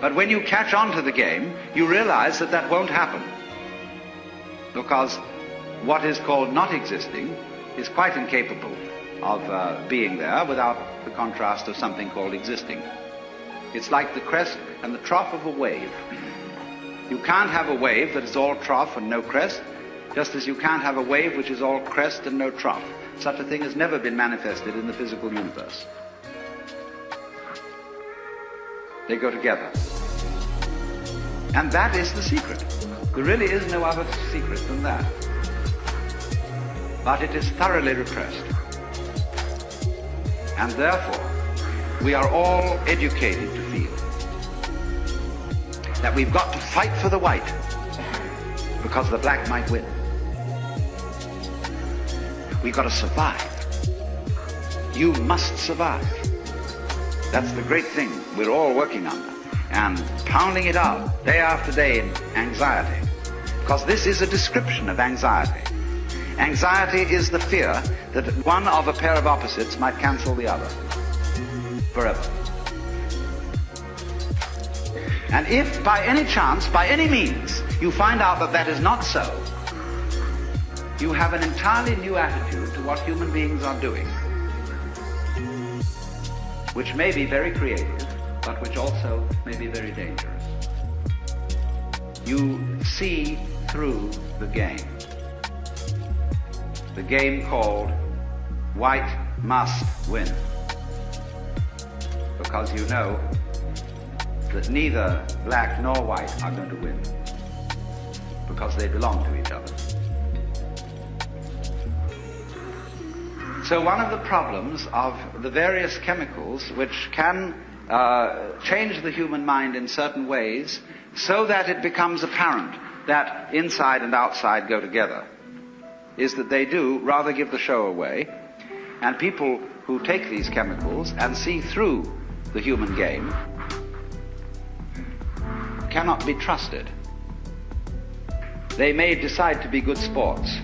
Speaker 1: But when you catch on to the game, you realize that that won't happen. Because what is called not existing is quite incapable of being there without the contrast of something called existing. It's like the crest and the trough of a wave. You can't have a wave that is all trough and no crest, just as you can't have a wave which is all crest and no trough. Such a thing has never been manifested in the physical universe. They go together. And that is the secret. There really is no other secret than that. But it is thoroughly repressed. And therefore, we are all educated to feel that we've got to fight for the white because the black might win. We've got to survive. You must survive. That's the great thing we're all working under, and pounding it out day after day in anxiety, because this is a description of anxiety. Anxiety is the fear that one of a pair of opposites might cancel the other forever. And if by any chance, by any means, you find out that that is not so, you have an entirely new attitude to what human beings are doing, which may be very creative, but which also may be very dangerous. You see through the game called white must win, because you know that neither black nor white are going to win, because they belong to each other. So one of the problems of the various chemicals which can change the human mind in certain ways so that it becomes apparent that inside and outside go together is that they do rather give the show away, and people who take these chemicals and see through the human game cannot be trusted. They may decide to be good sports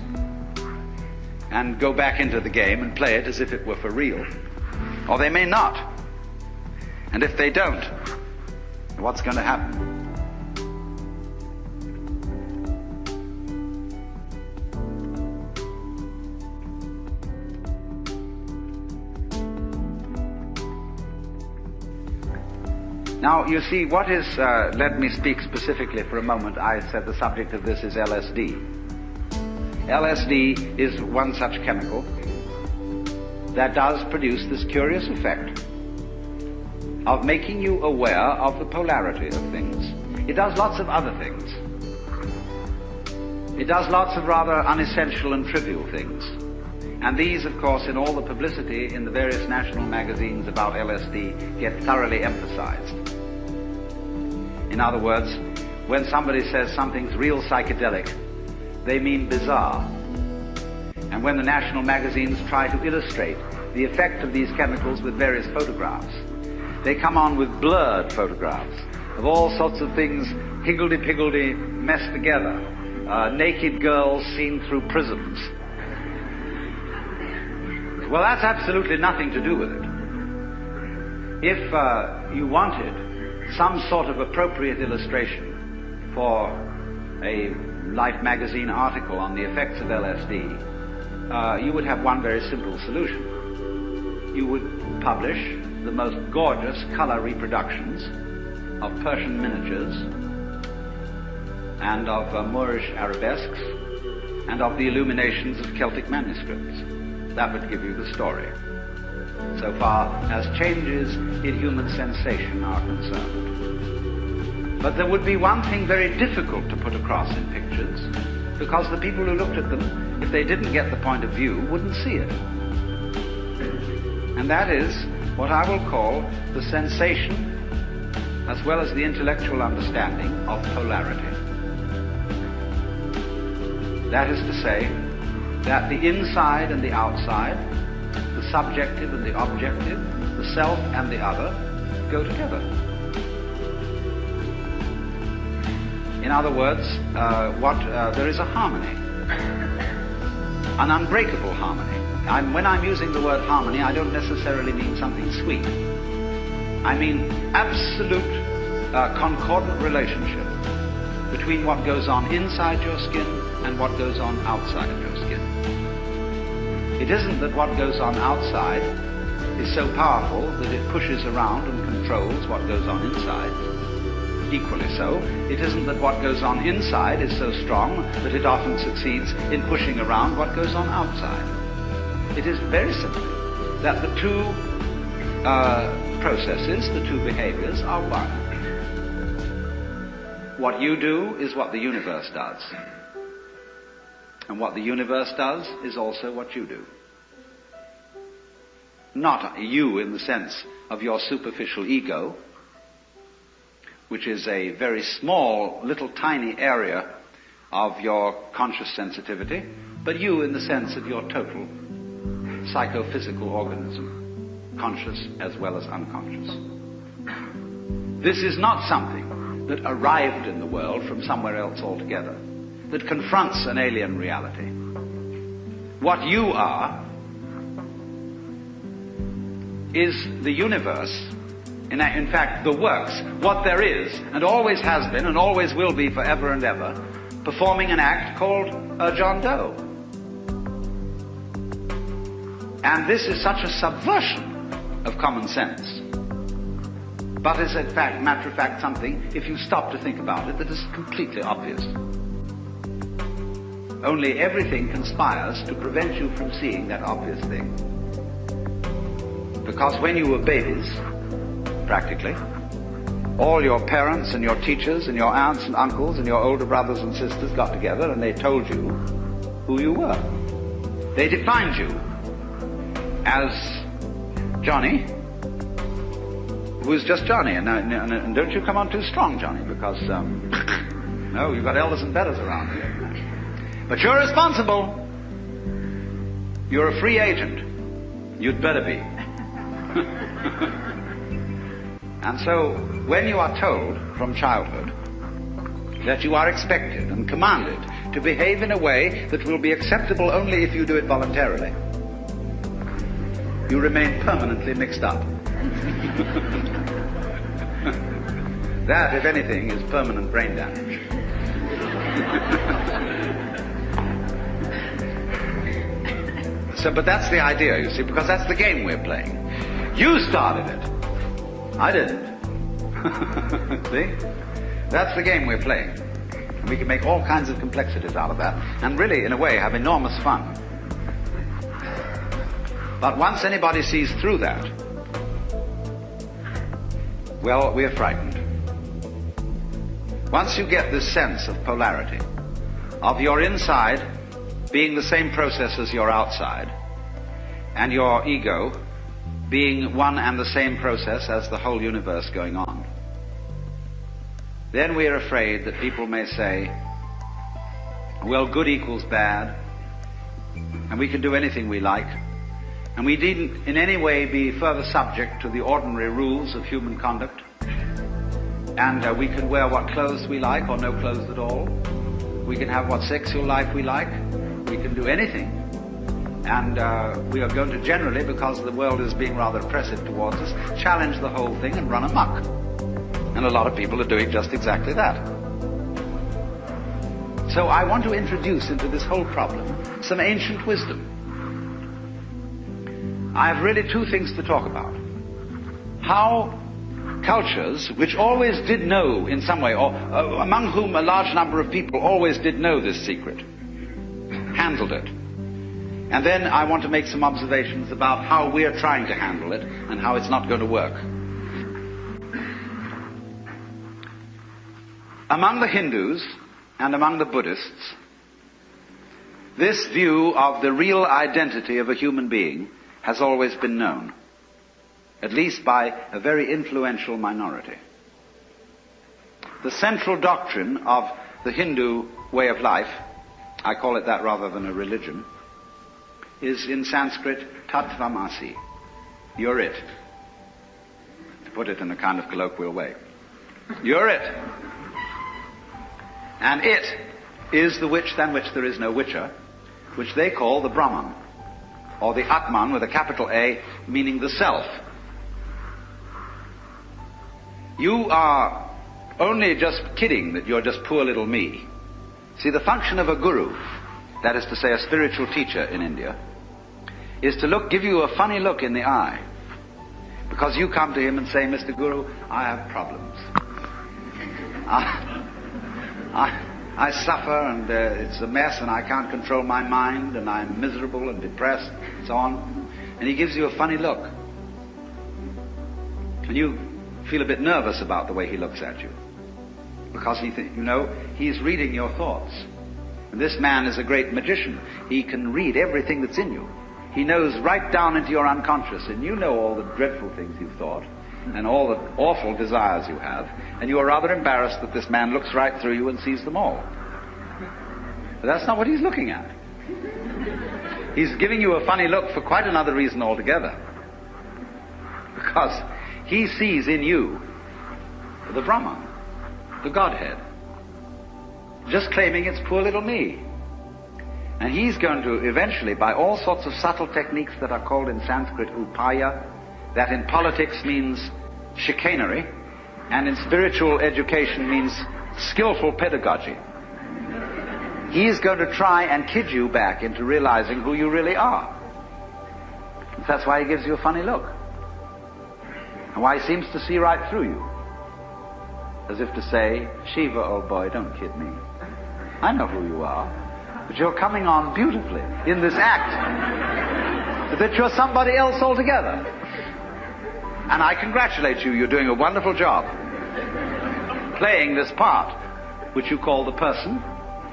Speaker 1: and go back into the game and play it as if it were for real. Or they may not. And if they don't, what's going to happen? Now, you see, what is, let me speak specifically for a moment. I said the subject of this is LSD. LSD is one such chemical that does produce this curious effect of making you aware of the polarity of things. It does lots of other things. It does lots of rather unessential and trivial things. And these, of course, in all the publicity in the various national magazines about LSD, get thoroughly emphasized. In other words, when somebody says something's real psychedelic, they mean bizarre. And when the national magazines try to illustrate the effect of these chemicals with various photographs, they come on with blurred photographs of all sorts of things higgledy-piggledy messed together, naked girls seen through prisms. Well, that's absolutely nothing to do with it. If you wanted some sort of appropriate illustration for a Life magazine article on the effects of LSD, you would have one very simple solution. You would publish the most gorgeous color reproductions of Persian miniatures and of Moorish arabesques and of the illuminations of Celtic manuscripts. That would give you the story, so far as changes in human sensation are concerned. But there would be one thing very difficult to put across in pictures, because the people who looked at them, if they didn't get the point of view, wouldn't see it. And that is what I will call the sensation, as well as the intellectual understanding of polarity. That is to say, that the inside and the outside, the subjective and the objective, the self and the other, go together. In other words, there is a harmony, an unbreakable harmony. When I'm using the word harmony, I don't necessarily mean something sweet. I mean absolute concordant relationship between what goes on inside your skin and what goes on outside of your skin. It isn't that what goes on outside is so powerful that it pushes around and controls what goes on inside. Equally so, it isn't that what goes on inside is so strong that it often succeeds in pushing around what goes on outside. It is very simply that the two processes, the two behaviors, are one. What you do is what the universe does. And what the universe does is also what you do. Not you in the sense of your superficial ego, which is a very small, little tiny area of your conscious sensitivity, but you in the sense of your total psychophysical organism, conscious as well as unconscious. This is not something that arrived in the world from somewhere else altogether, that confronts an alien reality. What you are is the universe, in fact, the works, what there is, and always has been, and always will be forever and ever, performing an act called John Doe. And this is such a subversion of common sense, but is in fact, matter of fact, something, if you stop to think about it, that is completely obvious. Only everything conspires to prevent you from seeing that obvious thing. Because when you were babies, practically, all your parents and your teachers and your aunts and uncles and your older brothers and sisters got together and they told you who you were. They defined you as Johnny, who is just Johnny. And don't you come on too strong, Johnny, because, no, you've got elders and betters around here. But you're responsible. You're a free agent. You'd better be. And so, when you are told from childhood that you are expected and commanded to behave in a way that will be acceptable only if you do it voluntarily, you remain permanently mixed up. That, if anything, is permanent brain damage. But that's the idea, you see, because that's the game we're playing. You started it. I didn't. See? That's the game we're playing. And we can make all kinds of complexities out of that, and really, in a way, have enormous fun. But once anybody sees through that, well, we're frightened. Once you get this sense of polarity, of your inside being the same process as your outside, and your ego being one and the same process as the whole universe going on, then we are afraid that people may say, well, good equals bad, and we can do anything we like, and we needn't in any way be further subject to the ordinary rules of human conduct, and we can wear what clothes we like or no clothes at all. We can have what sexual life we like. We can do anything. And we are going to generally, because the world is being rather oppressive towards us, challenge the whole thing and run amok. And a lot of people are doing just exactly that. So I want to introduce into this whole problem some ancient wisdom. I have really two things to talk about. How cultures, which always did know in some way, or among whom a large number of people always did know this secret, handled it. And then I want to make some observations about how we're trying to handle it and how it's not going to work. Among the Hindus and among the Buddhists, this view of the real identity of a human being has always been known, at least by a very influential minority. The central doctrine of the Hindu way of life, I call it that rather than a religion, is in Sanskrit tattvamasi. You're it. To put it in a kind of colloquial way. You're it. And it is the which than which there is no witcher, which they call the Brahman, or the Atman with a capital A, meaning the self. You are only just kidding that you're just poor little me. See, the function of a guru, that is to say a spiritual teacher in India, is to give you a funny look in the eye. Because you come to him and say, Mr. Guru, I have problems. I suffer and it's a mess and I can't control my mind and I'm miserable and depressed and so on. And he gives you a funny look. And you feel a bit nervous about the way he looks at you. Because he's reading your thoughts. And this man is a great magician. He can read everything that's in you. He knows right down into your unconscious, and you know all the dreadful things you've thought and all the awful desires you have, and you are rather embarrassed that this man looks right through you and sees them all. But that's not what he's looking at. He's giving you a funny look for quite another reason altogether. Because he sees in you the Brahman, the Godhead, just claiming it's poor little me. And he's going to eventually, by all sorts of subtle techniques that are called in Sanskrit upaya, that in politics means chicanery, and in spiritual education means skillful pedagogy. He is going to try and kid you back into realizing who you really are. That's why he gives you a funny look. And why he seems to see right through you. As if to say, Shiva, old boy, don't kid me. I know who you are. But you're coming on beautifully in this act that you're somebody else altogether. And I congratulate you. You're doing a wonderful job playing this part, which you call the person,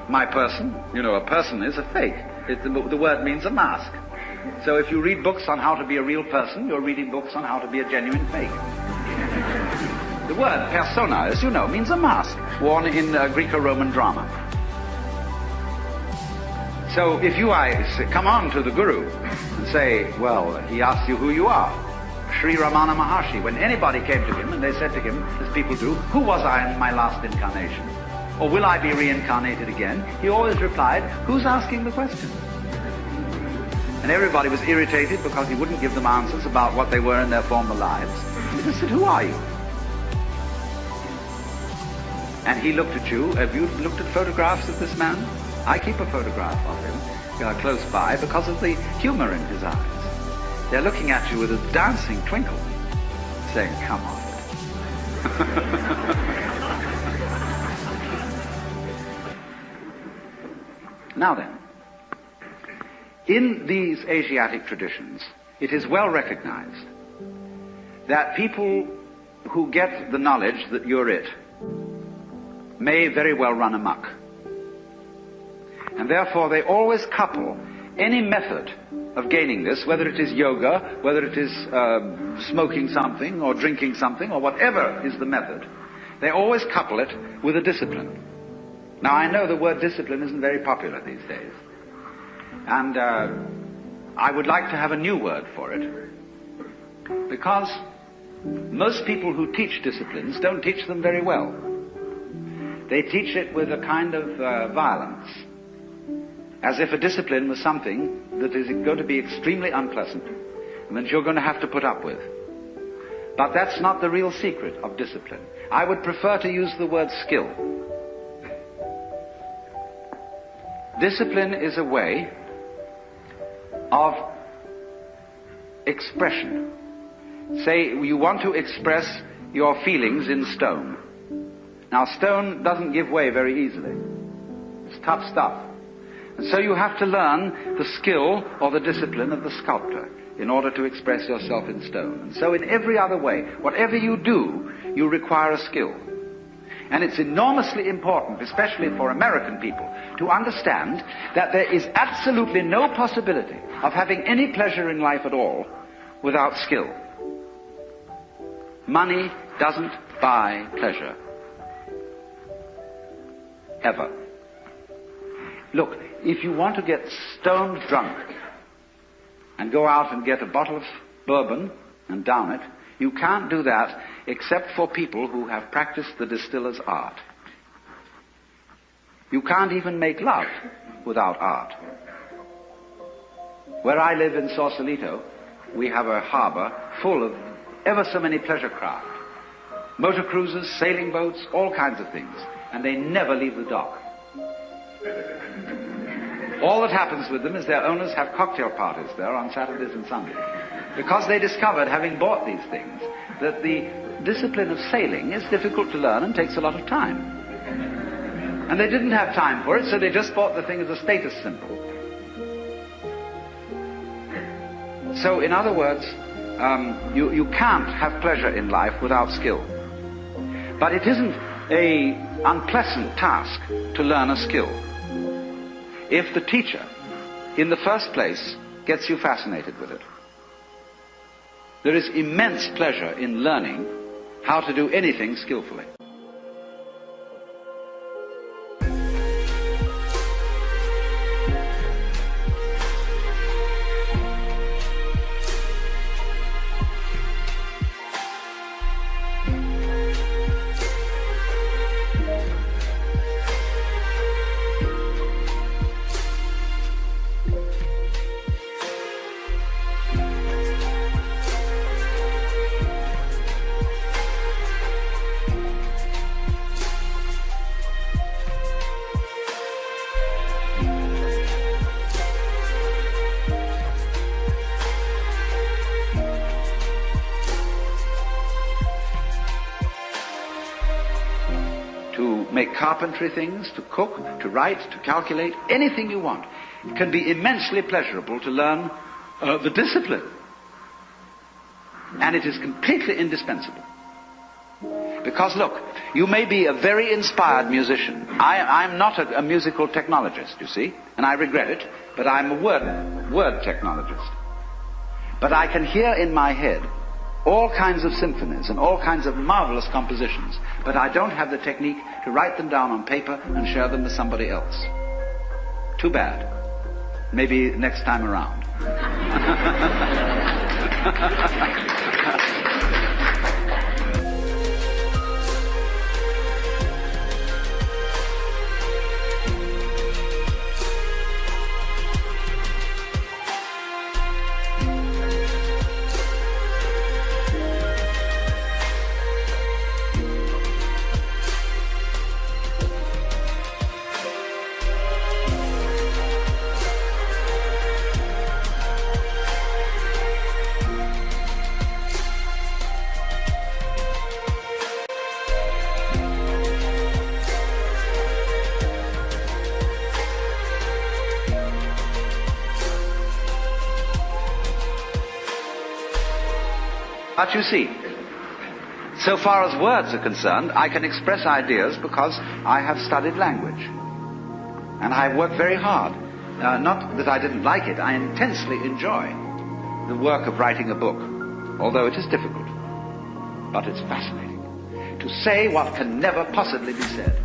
Speaker 1: my person. You know, a person is a fake. The word means a mask. So if you read books on how to be a real person, you're reading books on how to be a genuine fake. The word persona, as you know, means a mask worn in Greco-Roman drama. So if you come on to the Guru and say, well, he asks you who you are, Sri Ramana Maharshi, when anybody came to him and they said to him, as people do, who was I in my last incarnation? Or will I be reincarnated again? He always replied, who's asking the question? And everybody was irritated because he wouldn't give them answers about what they were in their former lives. He just said, who are you? And he looked at you. Have you looked at photographs of this man? I keep a photograph of him close by because of the humor in his eyes. They're looking at you with a dancing twinkle, saying, come on. Now then, in these Asiatic traditions, it is well recognized that people who get the knowledge that you're it may very well run amok. And therefore they always couple any method of gaining this, whether it is yoga, whether it is smoking something or drinking something or whatever is the method, they always couple it with a discipline. Now I know the word discipline isn't very popular these days. And I would like to have a new word for it. Because most people who teach disciplines don't teach them very well. They teach it with a kind of violence. As if a discipline was something that is going to be extremely unpleasant and that you're going to have to put up with. But that's not the real secret of discipline. I would prefer to use the word skill. Discipline is a way of expression. Say you want to express your feelings in stone. Now stone doesn't give way very easily. It's tough stuff. And so you have to learn the skill or the discipline of the sculptor in order to express yourself in stone. And so in every other way, whatever you do, you require a skill. And it's enormously important, especially for American people, to understand that there is absolutely no possibility of having any pleasure in life at all without skill. Money doesn't buy pleasure. Ever. Look, if you want to get stoned drunk and go out and get a bottle of bourbon and down it, you can't do that except for people who have practiced the distiller's art. You can't even make love without art. Where I live in Sausalito, we have a harbor full of ever so many pleasure craft. Motor cruisers, sailing boats, all kinds of things. And they never leave the dock. All that happens with them is their owners have cocktail parties there on Saturdays and Sundays. Because they discovered, having bought these things, that the discipline of sailing is difficult to learn and takes a lot of time. And they didn't have time for it, so they just bought the thing as a status symbol. So, in other words, you can't have pleasure in life without skill. But it isn't an unpleasant task to learn a skill. If the teacher, in the first place, gets you fascinated with it. There is immense pleasure in learning how to do anything skillfully. make carpentry things, to cook, to write, to calculate, anything you want. It can be immensely pleasurable to learn the discipline. And it is completely indispensable. Because look, you may be a very inspired musician. I'm not a musical technologist, you see, and I regret it, but I'm a word technologist. But I can hear in my head all kinds of symphonies and all kinds of marvelous compositions, but I don't have the technique to write them down on paper and share them with somebody else. Too bad. Maybe next time around. But you see, so far as words are concerned, I can express ideas because I have studied language. And I have worked very hard. Not that I didn't like it, I intensely enjoy the work of writing a book, although it is difficult. But it's fascinating. To say what can never possibly be said.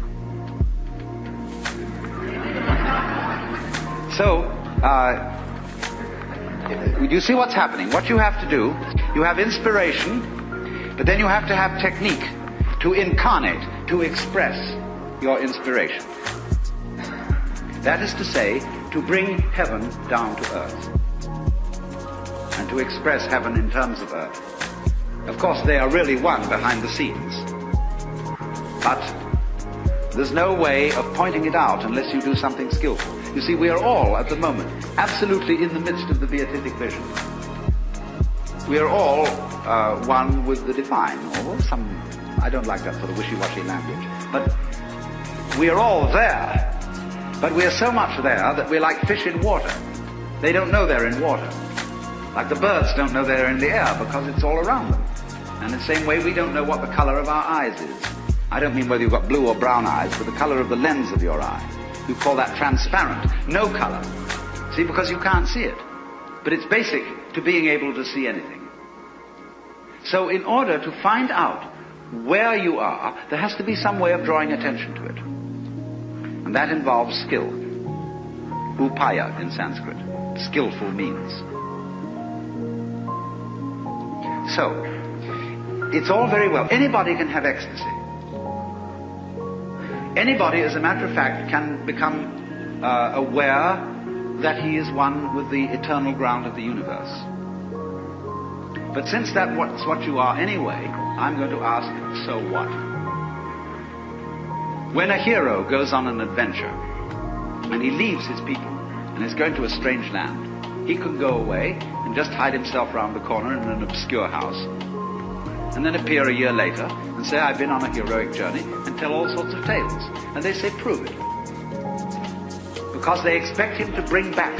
Speaker 1: So, you see what's happening. What you have to do, you have inspiration, but then you have to have technique to incarnate, to express your inspiration. That is to say, to bring heaven down to earth. And to express heaven in terms of earth. Of course, they are really one behind the scenes. But there's no way of pointing it out unless you do something skillful. You see, we are all, at the moment, absolutely in the midst of the beatific vision. We are all one with the divine, or I don't like that sort of wishy-washy language, but we are all there, but we are so much there that we're like fish in water. They don't know they're in water. Like the birds don't know they're in the air because it's all around them. And in the same way, we don't know what the color of our eyes is. I don't mean whether you've got blue or brown eyes, but the color of the lens of your eye. You call that transparent, no color. See, because you can't see it. But it's basic to being able to see anything. So in order to find out where you are, there has to be some way of drawing attention to it. And that involves skill. Upaya in Sanskrit. Skillful means. So, it's all very well. Anybody can have ecstasy. Anybody, as a matter of fact, can become aware that he is one with the eternal ground of the universe. But since that's what you are anyway, I'm going to ask, so what? When a hero goes on an adventure, and he leaves his people, and is going to a strange land, he can go away and just hide himself round the corner in an obscure house, and then appear a year later and say, I've been on a heroic journey, and tell all sorts of tales. And they say, prove it. Because they expect him to bring back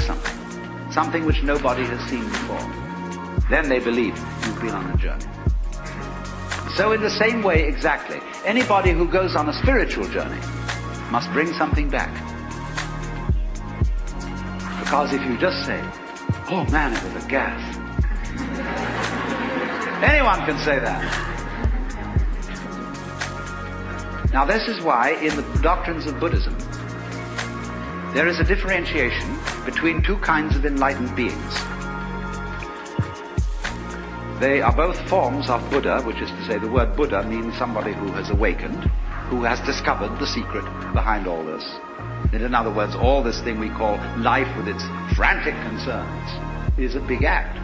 Speaker 1: something which nobody has seen before. Then they believe you've been on a journey. So in the same way, exactly, anybody who goes on a spiritual journey must bring something back. Because if you just say, oh man, it was a gas. Anyone can say that. Now this is why in the doctrines of Buddhism there is a differentiation between two kinds of enlightened beings. They are both forms of Buddha, which is to say the word Buddha means somebody who has awakened, who has discovered the secret behind all this. In other words, all this thing we call life with its frantic concerns is a big act,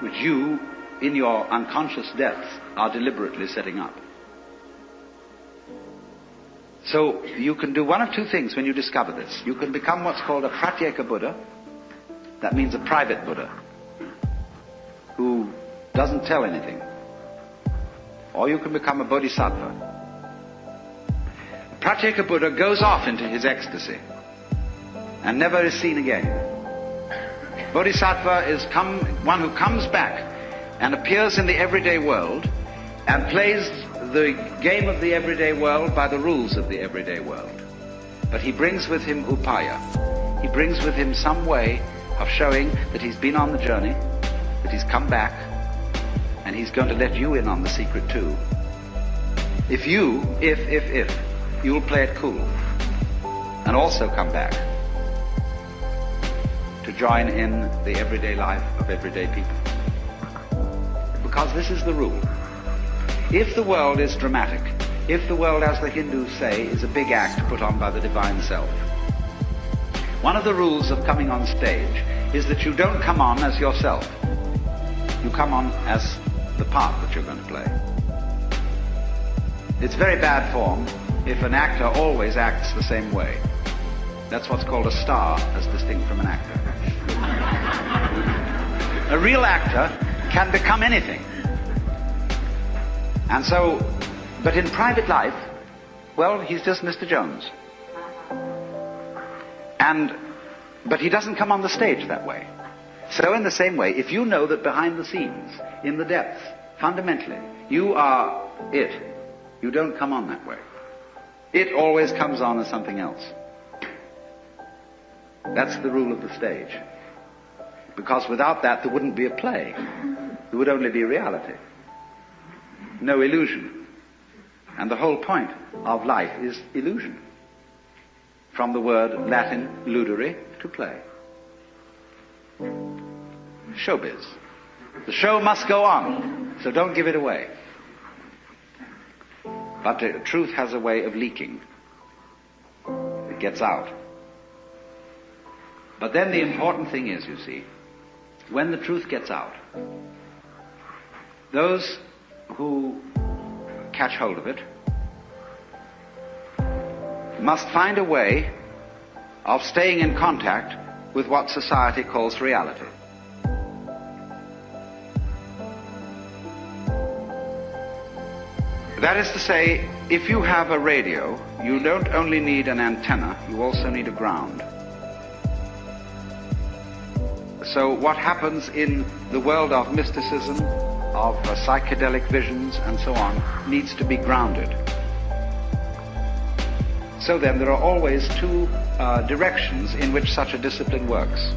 Speaker 1: which you, in your unconscious depths, are deliberately setting up. So you can do one of two things when you discover this. You can become what's called a pratyeka Buddha. That means a private Buddha, who doesn't tell anything. Or you can become a bodhisattva, Pratyeka Buddha goes off into his ecstasy and never is seen again. Bodhisattva is one who comes back and appears in the everyday world and plays the game of the everyday world by the rules of the everyday world. But he brings with him upaya. He brings with him some way of showing that he's been on the journey, that he's come back, and he's going to let you in on the secret too. If you'll play it cool and also come back to join in the everyday life of everyday people. Because this is the rule. If the world is dramatic, if the world, as the Hindus say, is a big act put on by the divine self, one of the rules of coming on stage is that you don't come on as yourself. You come on as the part that you're going to play. It's very bad form if an actor always acts the same way. That's what's called a star, as distinct from an actor. A real actor can become anything. And so, but in private life, well, he's just Mr. Jones. But he doesn't come on the stage that way. So in the same way, if you know that behind the scenes, in the depths, fundamentally, you are it, you don't come on that way. It always comes on as something else. That's the rule of the stage. Because without that, there wouldn't be a play. There would only be reality. No illusion. And the whole point of life is illusion. From the word Latin ludere, to play. Showbiz. The show must go on, so don't give it away. But the truth has a way of leaking. It gets out. But then the important thing is, you see, when the truth gets out, those who catch hold of it must find a way of staying in contact with what society calls reality. That is to say, if you have a radio, you don't only need an antenna, you also need a ground. So what happens in the world of mysticism, of psychedelic visions and so on, needs to be grounded. So then there are always two directions in which such a discipline works.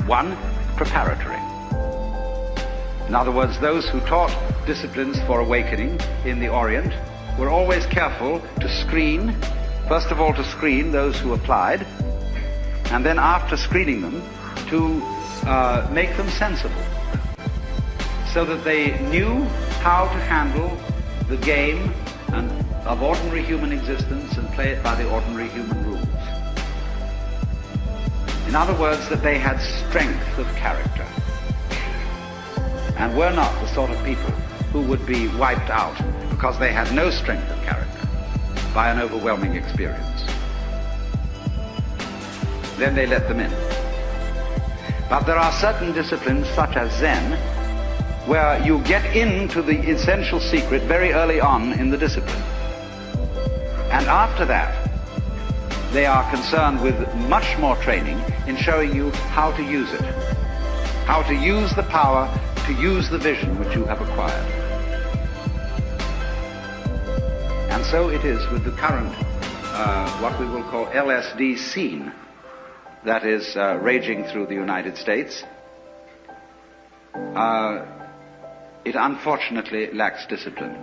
Speaker 1: One, preparatory. In other words, those who taught disciplines for awakening in the Orient were always careful to screen, first of all to screen those who applied, and then after screening them, to make them sensible, so that they knew how to handle the game of ordinary human existence and play it by the ordinary human rules. In other words, that they had strength of character and were not the sort of people who would be wiped out because they had no strength of character by an overwhelming experience. Then they let them in. But there are certain disciplines, such as Zen, where you get into the essential secret very early on in the discipline. And after that, they are concerned with much more training in showing you how to use it, how to use the power, to use the vision which you have acquired. And so it is with the current, what we will call LSD scene, that is raging through the United States. It unfortunately lacks discipline.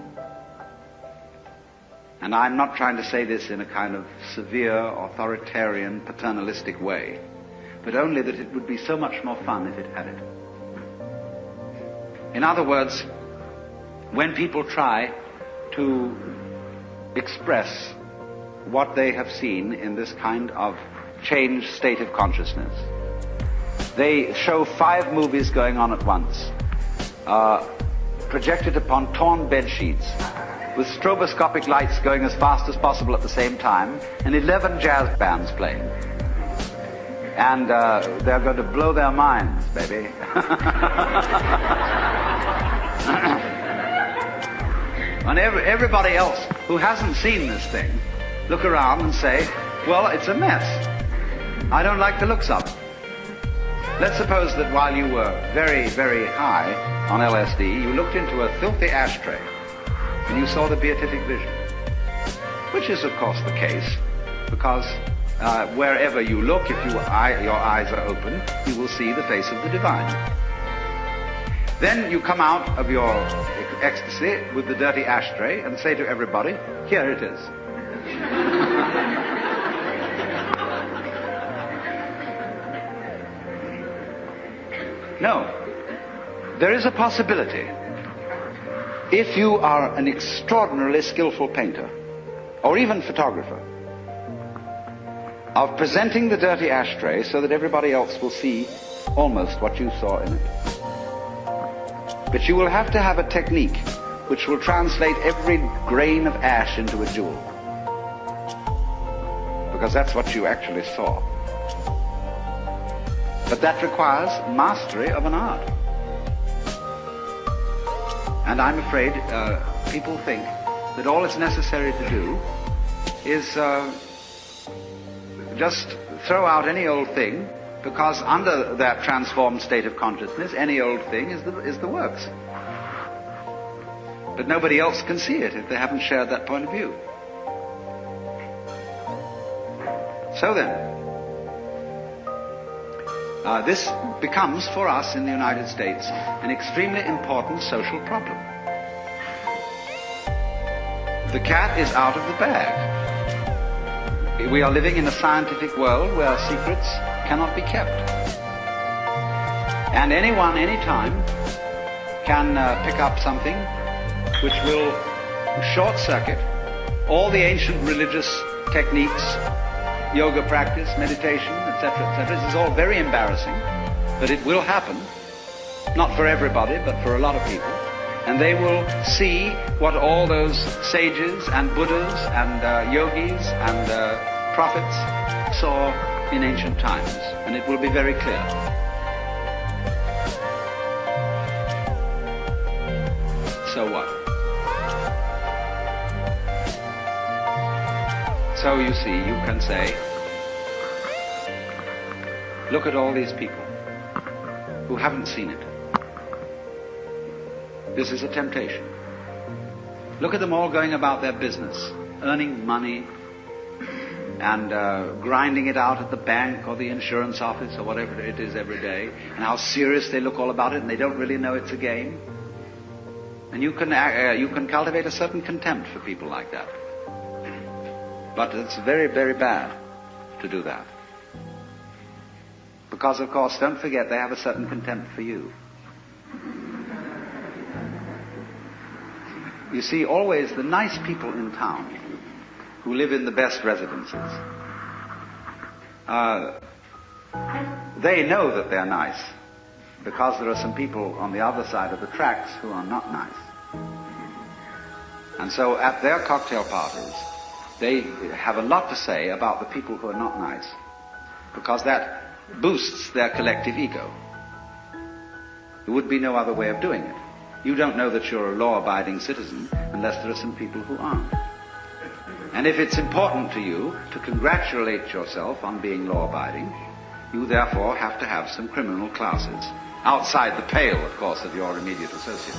Speaker 1: And I'm not trying to say this in a kind of severe, authoritarian, paternalistic way, but only that it would be so much more fun if it had it. In other words, when people try to express what they have seen in this kind of changed state of consciousness, they show 5 movies going on at once, projected upon torn bed sheets, with stroboscopic lights going as fast as possible at the same time, and 11 jazz bands playing. And they're going to blow their minds, baby. And everybody else who hasn't seen this thing look around and say, well, it's a mess. I don't like the looks of it. Let's suppose that while you were very, very high on LSD, you looked into a filthy ashtray and you saw the beatific vision, which is, of course, the case, because wherever you look, if your eyes are open, you will see the face of the divine. Then you come out of your ecstasy with the dirty ashtray and say to everybody, here it is. No. There is a possibility, if you are an extraordinarily skillful painter, or even photographer, of presenting the dirty ashtray so that everybody else will see almost what you saw in it. But you will have to have a technique which will translate every grain of ash into a jewel. Because that's what you actually saw. But that requires mastery of an art. And I'm afraid people think that all it's necessary to do is just throw out any old thing, because under that transformed state of consciousness, any old thing is the works. But nobody else can see it if they haven't shared that point of view. So then, this becomes for us in the United States an extremely important social problem. The cat is out of the bag. We are living in a scientific world where secrets cannot be kept. And anyone, anytime, can pick up something which will short-circuit all the ancient religious techniques, yoga practice, meditation, etc., etc. This is all very embarrassing, but it will happen. Not for everybody, but for a lot of people. And they will see what all those sages and Buddhas and yogis and prophets saw in ancient times, and it will be very clear. So what? So you see, you can say, look at all these people who haven't seen it. This is a temptation. Look at them all going about their business, earning money and grinding it out at the bank or the insurance office or whatever it is every day, and how serious they look all about it, and they don't really know it's a game. And you can cultivate a certain contempt for people like that. But it's very, very bad to do that. Because, of course, don't forget, they have a certain contempt for you. You see, always the nice people in town who live in the best residences, they know that they're nice, because there are some people on the other side of the tracks who are not nice. And so at their cocktail parties, they have a lot to say about the people who are not nice, because that boosts their collective ego. There would be no other way of doing it. You don't know that you're a law-abiding citizen unless there are some people who aren't. And if it's important to you to congratulate yourself on being law-abiding, you therefore have to have some criminal classes, outside the pale, of course, of your immediate associates.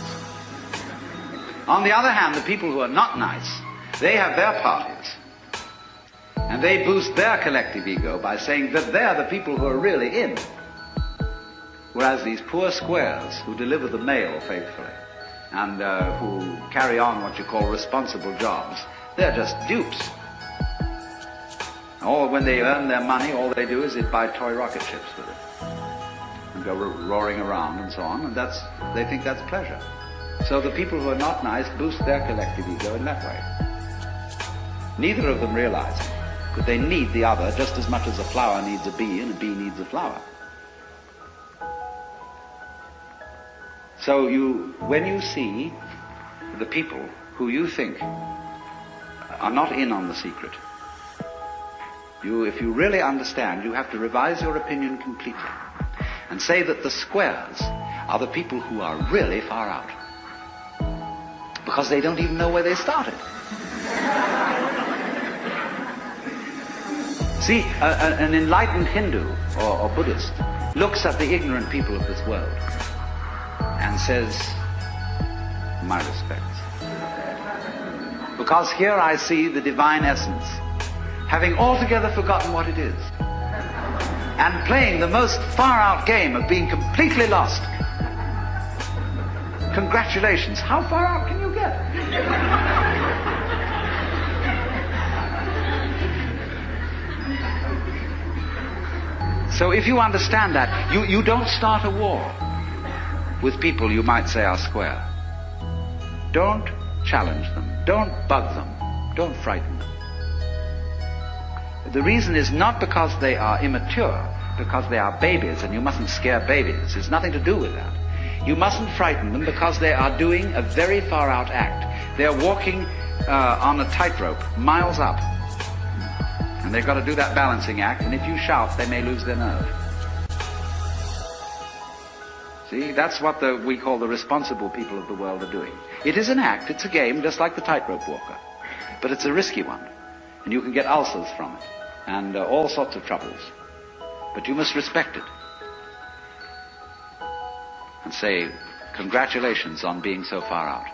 Speaker 1: On the other hand, the people who are not nice, they have their parties. And they boost their collective ego by saying that they're the people who are really in. Whereas these poor squares who deliver the mail faithfully and who carry on what you call responsible jobs, they're just dupes. Or when they earn their money, all they do is they buy toy rocket ships with it and go roaring around and so on, and they think that's pleasure. So the people who are not nice boost their collective ego in that way. Neither of them realize that they need the other just as much as a flower needs a bee and a bee needs a flower. So when you see the people who you think are not in on the secret, if you really understand, you have to revise your opinion completely and say that the squares are the people who are really far out, because they don't even know where they started. See, an enlightened Hindu or Buddhist looks at the ignorant people of this world and says, my respects. Because here I see the divine essence, having altogether forgotten what it is, and playing the most far-out game of being completely lost. Congratulations. How far out can you get? So if you understand that, you don't start a war with people you might say are square. Don't challenge them. Don't bug them. Don't frighten them. The reason is not because they are immature, because they are babies, and you mustn't scare babies. It's nothing to do with that. You mustn't frighten them because they are doing a very far-out act. They're walking on a tightrope, miles up. And they've got to do that balancing act, and if you shout, they may lose their nerve. See, that's what we call the responsible people of the world are doing. It is an act, it's a game, just like the tightrope walker. But it's a risky one. And you can get ulcers from it, and all sorts of troubles. But you must respect it. And say, congratulations on being so far out.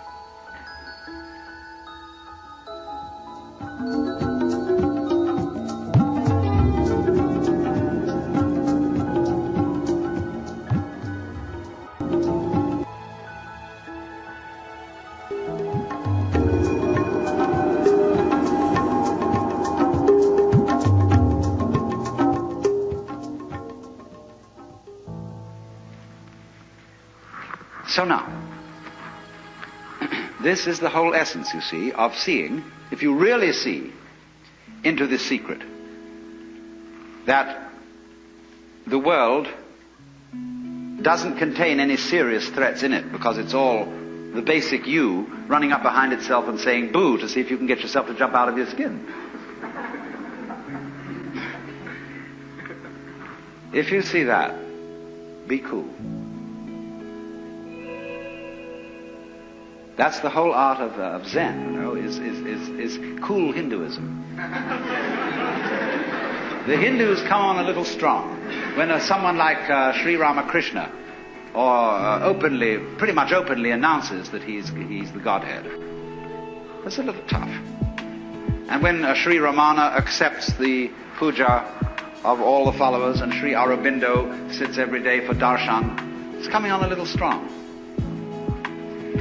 Speaker 1: So now, this is the whole essence, you see, of seeing, if you really see into this secret, that the world doesn't contain any serious threats in it, because it's all the basic you running up behind itself and saying boo to see if you can get yourself to jump out of your skin. If you see that, be cool. That's the whole art of Zen, you know, is cool Hinduism. The Hindus come on a little strong when someone like Sri Ramakrishna pretty much openly announces that he's the Godhead. That's a little tough. And when Sri Ramana accepts the puja of all the followers and Sri Aurobindo sits every day for darshan, it's coming on a little strong.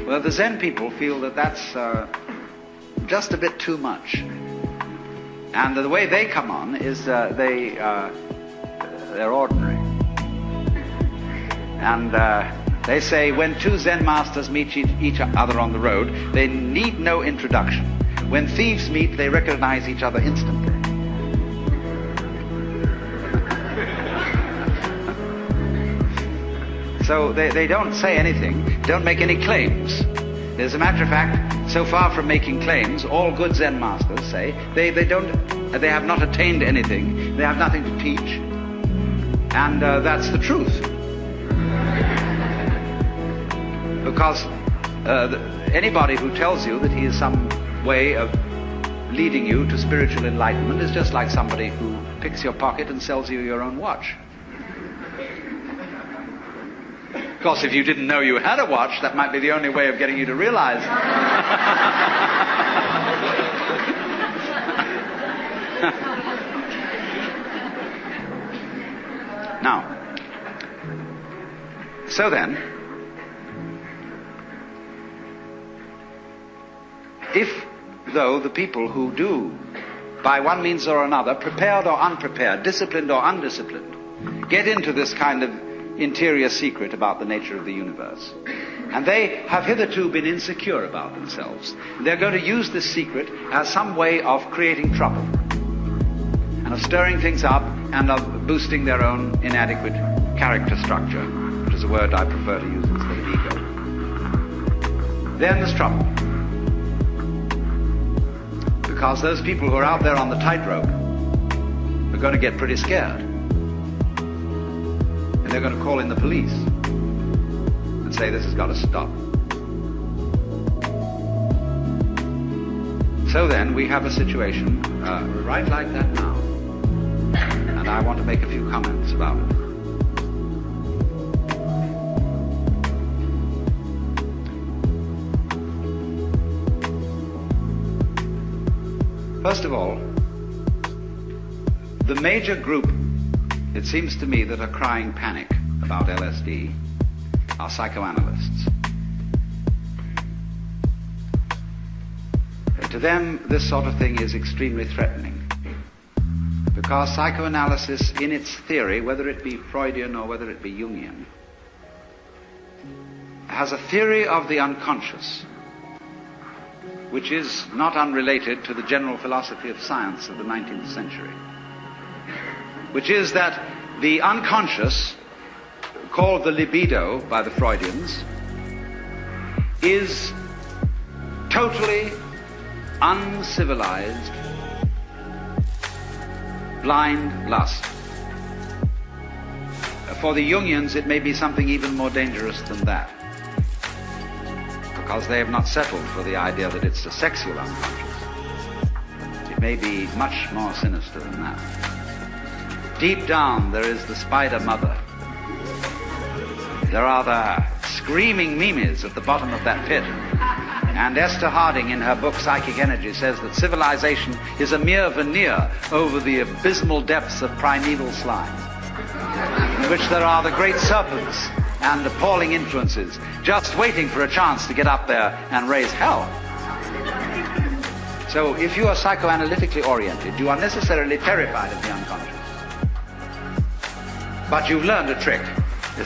Speaker 1: Well, the Zen people feel that that's just a bit too much. And the way they come on is they're ordinary. And they say when two Zen masters meet each other on the road, they need no introduction. When thieves meet, they recognize each other instantly. So they don't say anything, don't make any claims. As a matter of fact, so far from making claims, all good Zen masters say they have not attained anything, they have nothing to teach, and that's the truth. Because anybody who tells you that he is some way of leading you to spiritual enlightenment is just like somebody who picks your pocket and sells you your own watch. Of course, if you didn't know you had a watch, that might be the only way of getting you to realize. Now, so then, though the people who do, by one means or another, prepared or unprepared, disciplined or undisciplined, get into this kind of interior secret about the nature of the universe, and they have hitherto been insecure about themselves, they're going to use this secret as some way of creating trouble and of stirring things up and of boosting their own inadequate character structure, which is a word I prefer to use instead of ego. Then there's trouble, because those people who are out there on the tightrope are going to get pretty scared. They're going to call in the police and say this has got to stop. So then we have a situation right like that now, I want to make a few comments about it. First of all, the major group, it seems to me, that are crying panic about LSD are psychoanalysts. To them, this sort of thing is extremely threatening, because psychoanalysis, in its theory, whether it be Freudian or whether it be Jungian, has a theory of the unconscious, which is not unrelated to the general philosophy of science of the 19th century, which is that the unconscious, called the libido by the Freudians, is totally uncivilized, blind lust. For the Jungians, it may be something even more dangerous than that, because they have not settled for the idea that it's a sexual unconscious. It may be much more sinister than that. Deep down, there is the spider mother. There are the screaming mimes at the bottom of that pit. And Esther Harding, in her book Psychic Energy, says that civilization is a mere veneer over the abysmal depths of primeval slime, in which there are the great serpents and appalling influences just waiting for a chance to get up there and raise hell. So if you are psychoanalytically oriented, you are necessarily terrified of the unconscious. But you've learned a trick.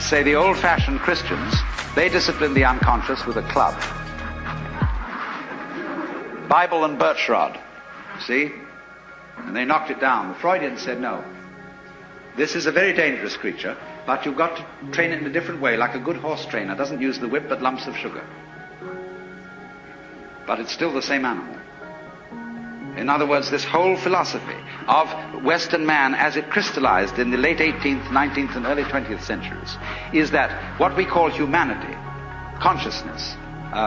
Speaker 1: Say the old-fashioned Christians, they discipline the unconscious with a club. Bible and birch rod, see? And they knocked it down. The Freudians said, no, this is a very dangerous creature, but you've got to train it in a different way, like a good horse trainer doesn't use the whip but lumps of sugar. But it's still the same animal. In other words, this whole philosophy of Western man as it crystallized in the late 18th, 19th, and early 20th centuries is that what we call humanity, consciousness,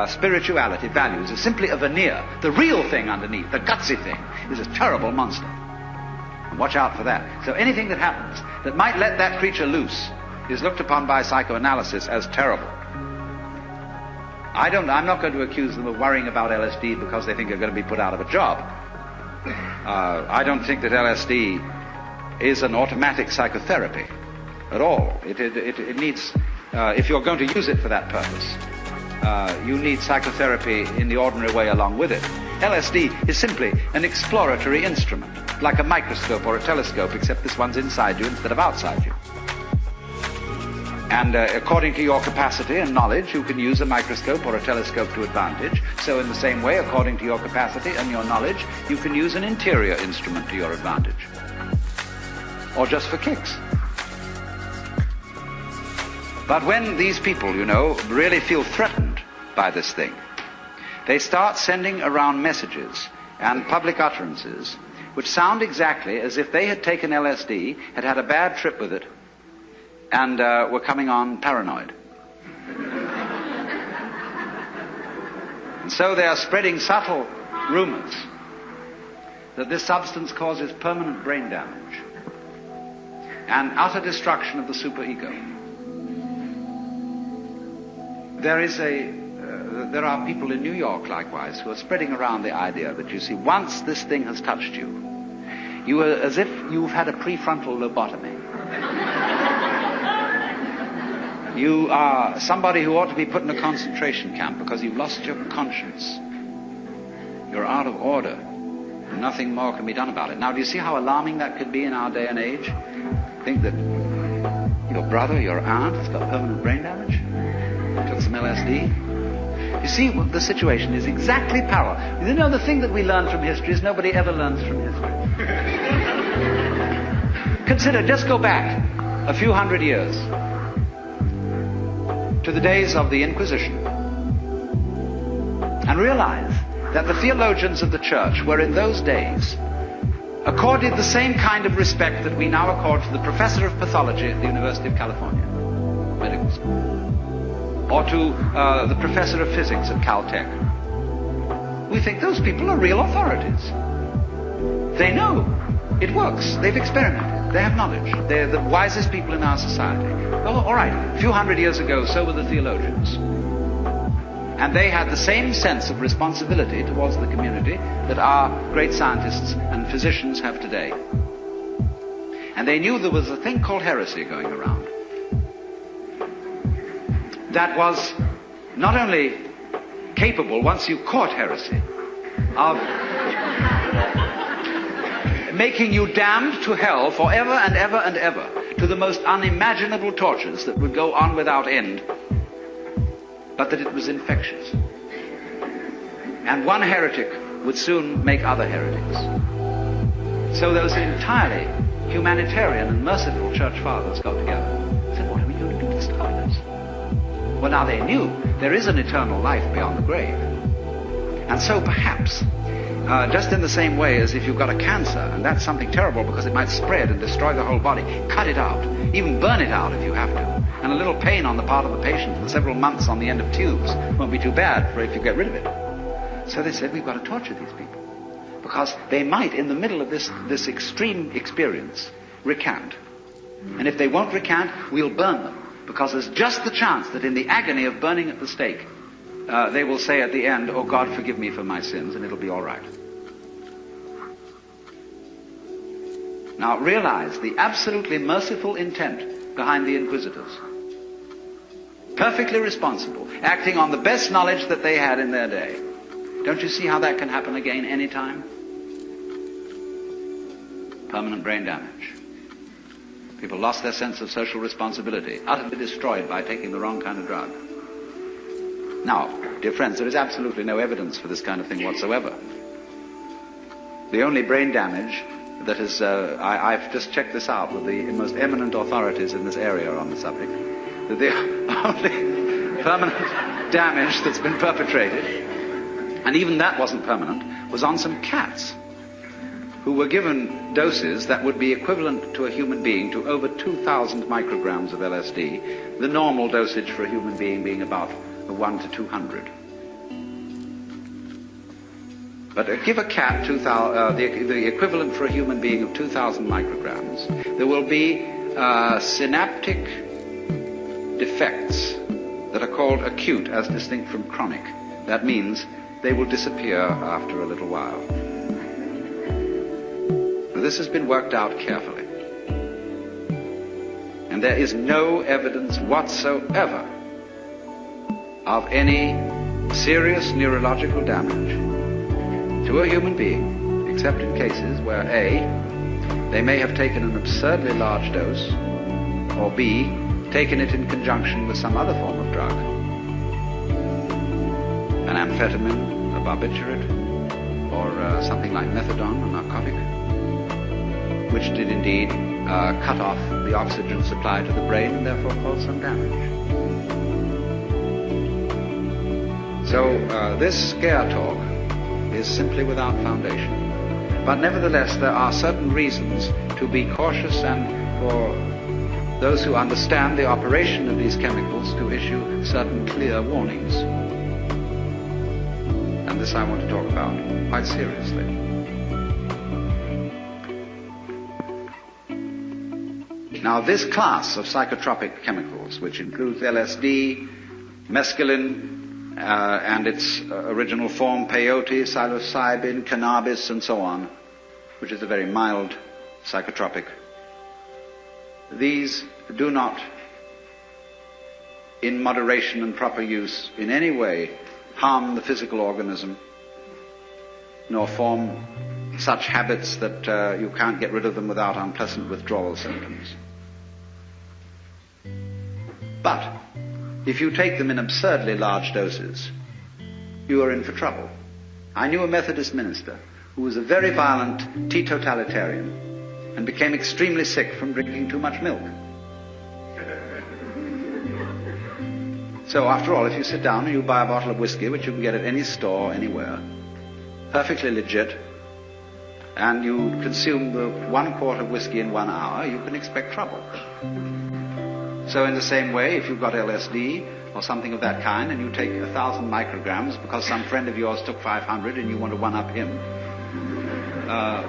Speaker 1: spirituality, values, is simply a veneer. The real thing underneath, the gutsy thing, is a terrible monster. And watch out for that. So anything that happens that might let that creature loose is looked upon by psychoanalysis as terrible. I'm not going to accuse them of worrying about LSD because they think they're going to be put out of a job. I don't think that LSD is an automatic psychotherapy at all. It needs, if you're going to use it for that purpose, you need psychotherapy in the ordinary way along with it. LSD is simply an exploratory instrument, like a microscope or a telescope, except this one's inside you instead of outside you. And according to your capacity and knowledge, you can use a microscope or a telescope to advantage. So in the same way, according to your capacity and your knowledge, you can use an interior instrument to your advantage. Or just for kicks. But when these people, really feel threatened by this thing, they start sending around messages and public utterances which sound exactly as if they had taken LSD, had had a bad trip with it, and were coming on paranoid. And so they are spreading subtle rumors that this substance causes permanent brain damage and utter destruction of the superego. There are people in New York, likewise, who are spreading around the idea that, you see, once this thing has touched you, you are as if you've had a prefrontal lobotomy. You are somebody who ought to be put in a concentration camp because you've lost your conscience. You're out of order. Nothing more can be done about it. Now, do you see how alarming that could be in our day and age? Think that your brother, your aunt, has got permanent brain damage? Took some LSD? You see, the situation is exactly parallel. The thing that we learn from history is nobody ever learns from history. Consider, just go back a few hundred years to the days of the Inquisition and realize that the theologians of the church were in those days accorded the same kind of respect that we now accord to the professor of pathology at the University of California Medical School, or to the professor of physics at Caltech. We think those people are real authorities. They know it works. They've experimented. They have knowledge. They're the wisest people in our society. Oh, all right, a few hundred years ago, so were the theologians. And they had the same sense of responsibility towards the community that our great scientists and physicians have today. And they knew there was a thing called heresy going around. That was not only capable, once you caught heresy, of making you damned to hell forever and ever and ever, to the most unimaginable tortures that would go on without end, but that it was infectious. And one heretic would soon make other heretics. So those entirely humanitarian and merciful church fathers got together and said, what are we going to do to stop this? Well, now they knew there is an eternal life beyond the grave. And so perhaps, just in the same way as if you've got a cancer, and that's something terrible because it might spread and destroy the whole body, cut it out, even burn it out if you have to. And a little pain on the part of the patient for several months on the end of tubes won't be too bad for if you get rid of it. So they said, we've got to torture these people, because they might, in the middle of this extreme experience, recant. And if they won't recant, we'll burn them, because there's just the chance that in the agony of burning at the stake, they will say at the end, oh God, forgive me for my sins, and it'll be all right. Now realize the absolutely merciful intent behind the inquisitors. Perfectly responsible, acting on the best knowledge that they had in their day. Don't you see how that can happen again anytime? Permanent brain damage. People lost their sense of social responsibility, utterly destroyed by taking the wrong kind of drug. Now, dear friends, there is absolutely no evidence for this kind of thing whatsoever. The only brain damage that is, I've just checked this out with the most eminent authorities in this area on the subject, that the only permanent damage that's been perpetrated, and even that wasn't permanent, was on some cats who were given doses that would be equivalent to a human being to over 2,000 micrograms of LSD, the normal dosage for a human being about 1 to 200. But give a cat the equivalent for a human being of 2,000 micrograms. There will be synaptic defects that are called acute as distinct from chronic. That means they will disappear after a little while. Now, this has been worked out carefully. And there is no evidence whatsoever of any serious neurological damage to a human being, except in cases where A, they may have taken an absurdly large dose, or B, taken it in conjunction with some other form of drug, an amphetamine, a barbiturate, or something like methadone, a narcotic, which did indeed cut off the oxygen supply to the brain and therefore cause some damage. So this scare talk is simply without foundation. But nevertheless, there are certain reasons to be cautious and for those who understand the operation of these chemicals to issue certain clear warnings. And this I want to talk about quite seriously. Now, this class of psychotropic chemicals, which includes LSD, mescaline, and its original form, peyote, psilocybin, cannabis, and so on, which is a very mild psychotropic. These do not, in moderation and proper use, in any way harm the physical organism, nor form such habits that you can't get rid of them without unpleasant withdrawal symptoms. But if you take them in absurdly large doses, you are in for trouble. I knew a Methodist minister who was a very violent teetotalitarian and became extremely sick from drinking too much milk. So after all, if you sit down and you buy a bottle of whiskey, which you can get at any store, anywhere, perfectly legit, and you consume the 1 quart of whiskey in 1 hour, you can expect trouble. So in the same way, if you've got LSD or something of that kind and you take 1,000 micrograms because some friend of yours took 500 and you want to one-up him,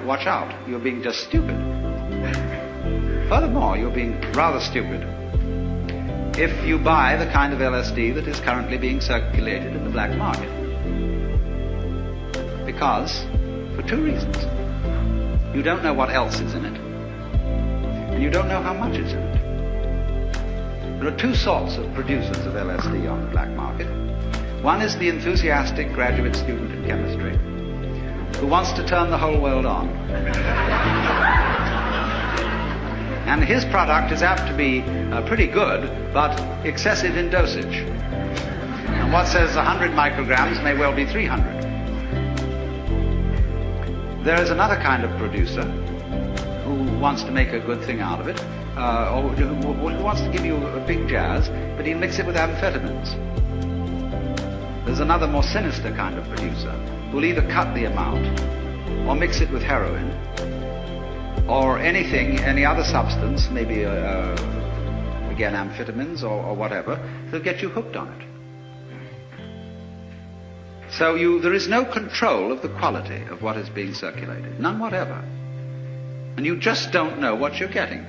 Speaker 1: watch out. You're being just stupid. Furthermore, you're being rather stupid if you buy the kind of LSD that is currently being circulated in the black market. Because, for two reasons. You don't know what else is in it, and you don't know how much is in it. There are two sorts of producers of LSD on the black market. One is the enthusiastic graduate student in chemistry who wants to turn the whole world on. And his product is apt to be pretty good, but excessive in dosage. And what says 100 micrograms may well be 300. There is another kind of producer who wants to make a good thing out of it, or who wants to give you a big jazz, but he'll mix it with amphetamines. There's another more sinister kind of producer who'll either cut the amount or mix it with heroin or any other substance, maybe again amphetamines or whatever, that'll get you hooked on it. So there is no control of the quality of what is being circulated, none whatever. And you just don't know what you're getting.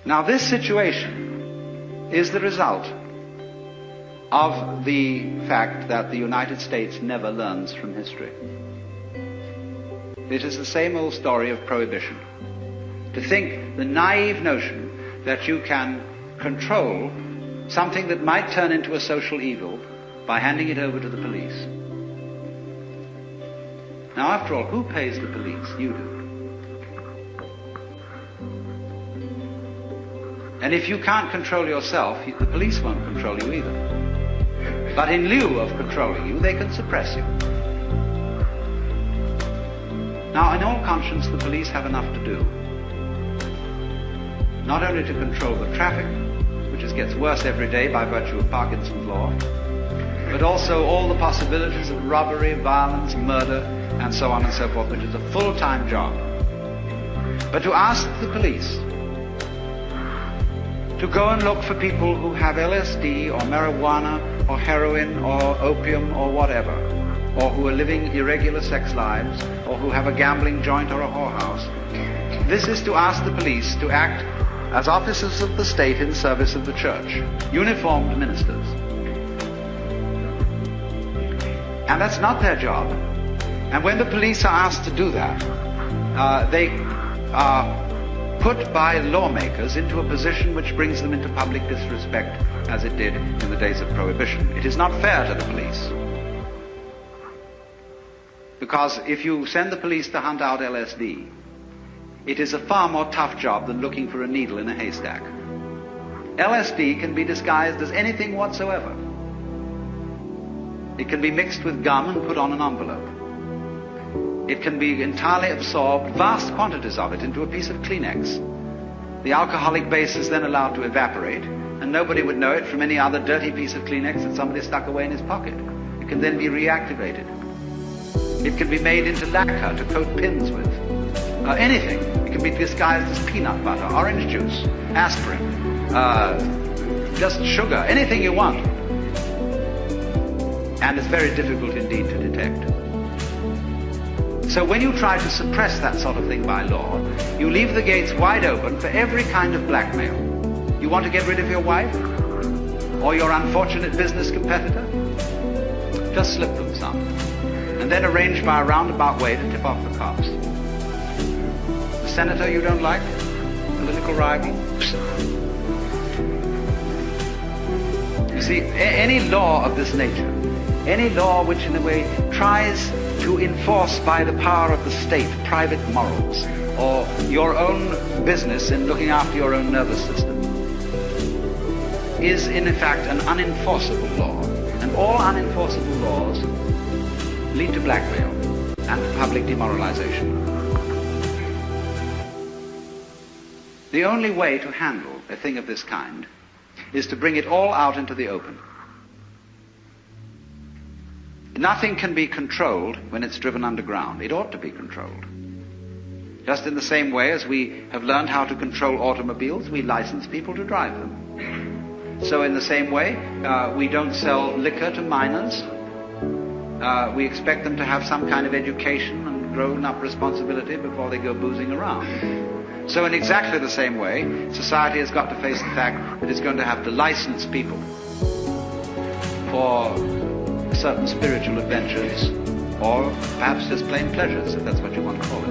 Speaker 1: Now this situation is the result of the fact that the United States never learns from history. It is the same old story of prohibition. To think the naive notion that you can control something that might turn into a social evil by handing it over to the police. Now, after all, who pays the police? You do. And if you can't control yourself, the police won't control you either. But in lieu of controlling you, they can suppress you. Now, in all conscience, the police have enough to do. Not only to control the traffic, which gets worse every day by virtue of Parkinson's law, but also all the possibilities of robbery, violence, murder, and so on and so forth, which is a full-time job. But to ask the police to go and look for people who have LSD or marijuana or heroin or opium or whatever, or who are living irregular sex lives, or who have a gambling joint or a whorehouse, this is to ask the police to act as officers of the state in service of the church, uniformed ministers. And that's not their job. And when the police are asked to do that, they are put by lawmakers into a position which brings them into public disrespect, as it did in the days of Prohibition. It is not fair to the police. Because if you send the police to hunt out LSD, it is a far more tough job than looking for a needle in a haystack. LSD can be disguised as anything whatsoever. It can be mixed with gum and put on an envelope. It can be entirely absorbed, vast quantities of it, into a piece of Kleenex. The alcoholic base is then allowed to evaporate, and nobody would know it from any other dirty piece of Kleenex that somebody stuck away in his pocket. It can then be reactivated. It can be made into lacquer to coat pins with. Anything. It can be disguised as peanut butter, orange juice, aspirin, just sugar, anything you want. And it's very difficult indeed to detect. So when you try to suppress that sort of thing by law, you leave the gates wide open for every kind of blackmail. You want to get rid of your wife? Or your unfortunate business competitor? Just slip them some. And then arrange by a roundabout way to tip off the cops. The senator you don't like? Political rival? You see, any law of this nature, any law which in a way tries to enforce by the power of the state private morals or your own business in looking after your own nervous system, is in fact an unenforceable law. And all unenforceable laws lead to blackmail and to public demoralization. The only way to handle a thing of this kind is to bring it all out into the open. Nothing can be controlled when it's driven underground. It ought to be controlled. Just in the same way as we have learned how to control automobiles, we license people to drive them. So in the same way, we don't sell liquor to minors. We expect them to have some kind of education and grown-up responsibility before they go boozing around. So in exactly the same way, society has got to face the fact that it's going to have to license people for certain spiritual adventures, or perhaps just plain pleasures, if that's what you want to call it.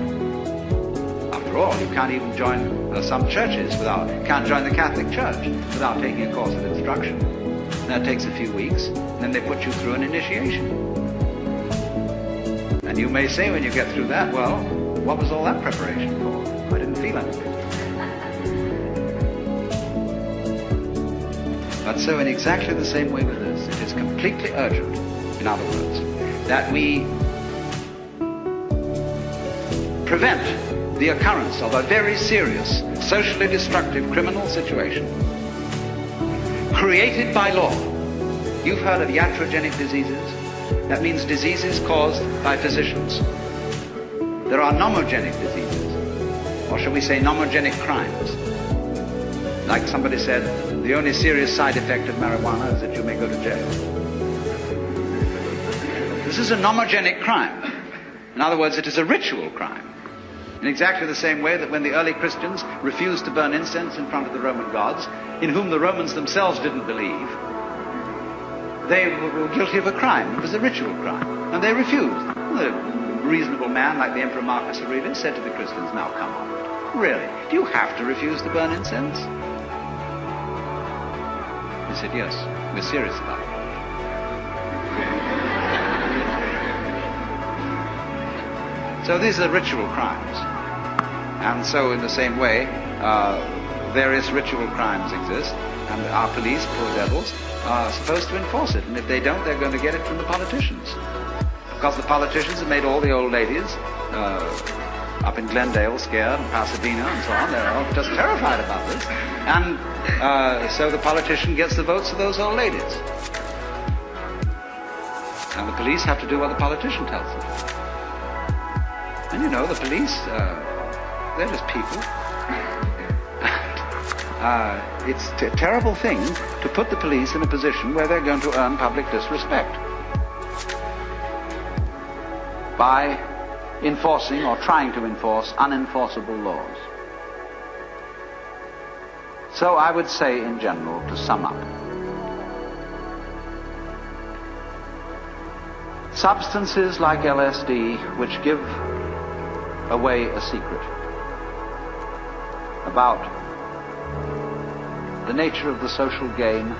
Speaker 1: After all, you can't even join some churches can't join the Catholic Church without taking a course of instruction. That takes a few weeks, and then they put you through an initiation. And you may say when you get through that, well, what was all that preparation for? I didn't feel anything. But so in exactly the same way with this, it is completely urgent, in other words, that we prevent the occurrence of a very serious, socially destructive criminal situation created by law. You've heard of iatrogenic diseases. That means diseases caused by physicians. There are nomogenic diseases, or shall we say nomogenic crimes. Like somebody said, the only serious side effect of marijuana is that you may go to jail. This is a nomogenic crime. In other words, it is a ritual crime. In exactly the same way that when the early Christians refused to burn incense in front of the Roman gods, in whom the Romans themselves didn't believe, they were guilty of a crime. It was a ritual crime. And they refused. A reasonable man like the Emperor Marcus Aurelius said to the Christians, now come on, really, do you have to refuse to burn incense? They said, yes, we're serious about it. So these are ritual crimes. And so in the same way, various ritual crimes exist, and our police, poor devils, are supposed to enforce it. And if they don't, they're going to get it from the politicians. Because the politicians have made all the old ladies up in Glendale scared, and Pasadena and so on. They're all just terrified about this. And so the politician gets the votes of those old ladies. And the police have to do what the politician tells them. And you know, the police, they're just people. It's a terrible thing to put the police in a position where they're going to earn public disrespect by enforcing or trying to enforce unenforceable laws. So I would say in general, to sum up, substances like LSD which give away a secret about the nature of the social game,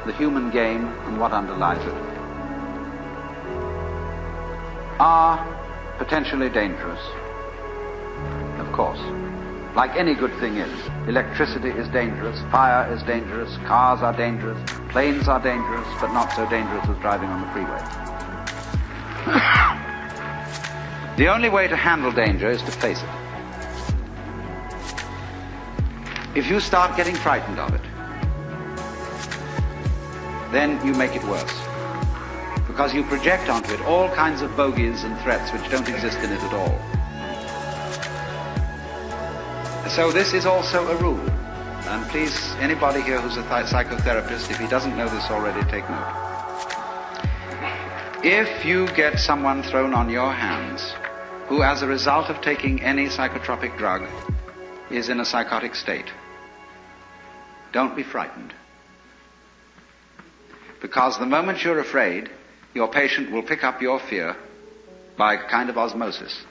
Speaker 1: the human game, and what underlies it, are potentially dangerous. Of course, like any good thing is. Electricity is dangerous, fire is dangerous, cars are dangerous, planes are dangerous, but not so dangerous as driving on the freeway. The only way to handle danger is to face it. If you start getting frightened of it, then you make it worse. Because you project onto it all kinds of bogies and threats which don't exist in it at all. So this is also a rule. And please, anybody here who's a psychotherapist, if he doesn't know this already, take note. If you get someone thrown on your hands who, as a result of taking any psychotropic drug, is in a psychotic state, don't be frightened. Because the moment you're afraid, your patient will pick up your fear by a kind of osmosis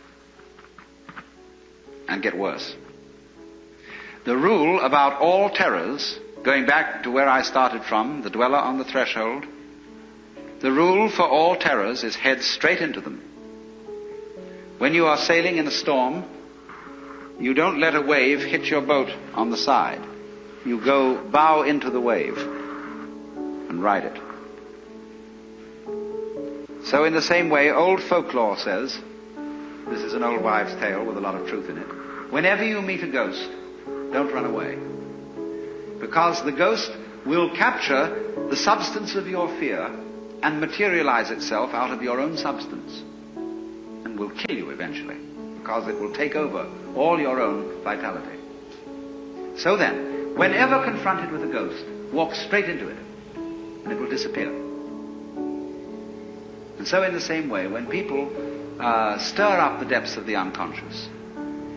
Speaker 1: and get worse. The rule about all terrors, going back to where I started from, the dweller on the threshold, the rule for all terrors is head straight into them. When you are sailing in a storm, you don't let a wave hit your boat on the side. You go bow into the wave and ride it. So in the same way, old folklore says, this is an old wives' tale with a lot of truth in it, whenever you meet a ghost, don't run away. Because the ghost will capture the substance of your fear and materialize itself out of your own substance and will kill you eventually, because it will take over all your own vitality. So then, whenever confronted with a ghost, walk straight into it and it will disappear. And so in the same way, when people stir up the depths of the unconscious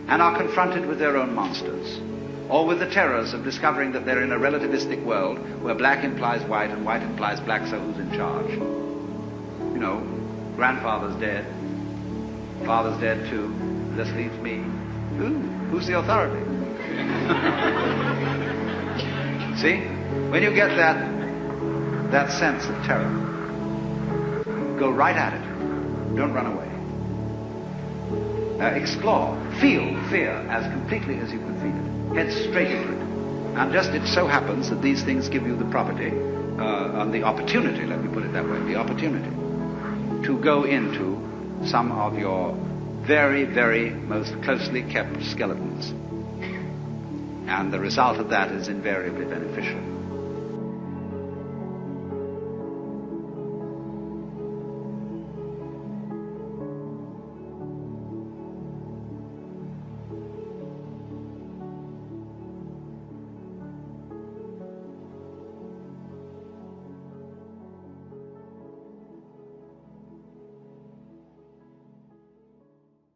Speaker 1: and are confronted with their own monsters, or with the terrors of discovering that they're in a relativistic world where black implies white and white implies black, so who's in charge? You know, grandfather's dead, father's dead too, this leaves me. Who's the authority? See? When you get that sense of terror, go right at it. Don't run away. Explore, feel fear as completely as you can feel it. Head straight into it. And just it so happens that these things give you the property, and the opportunity, let me put it that way, the opportunity to go into some of your very, very most closely kept skeletons. And the result of that is invariably beneficial.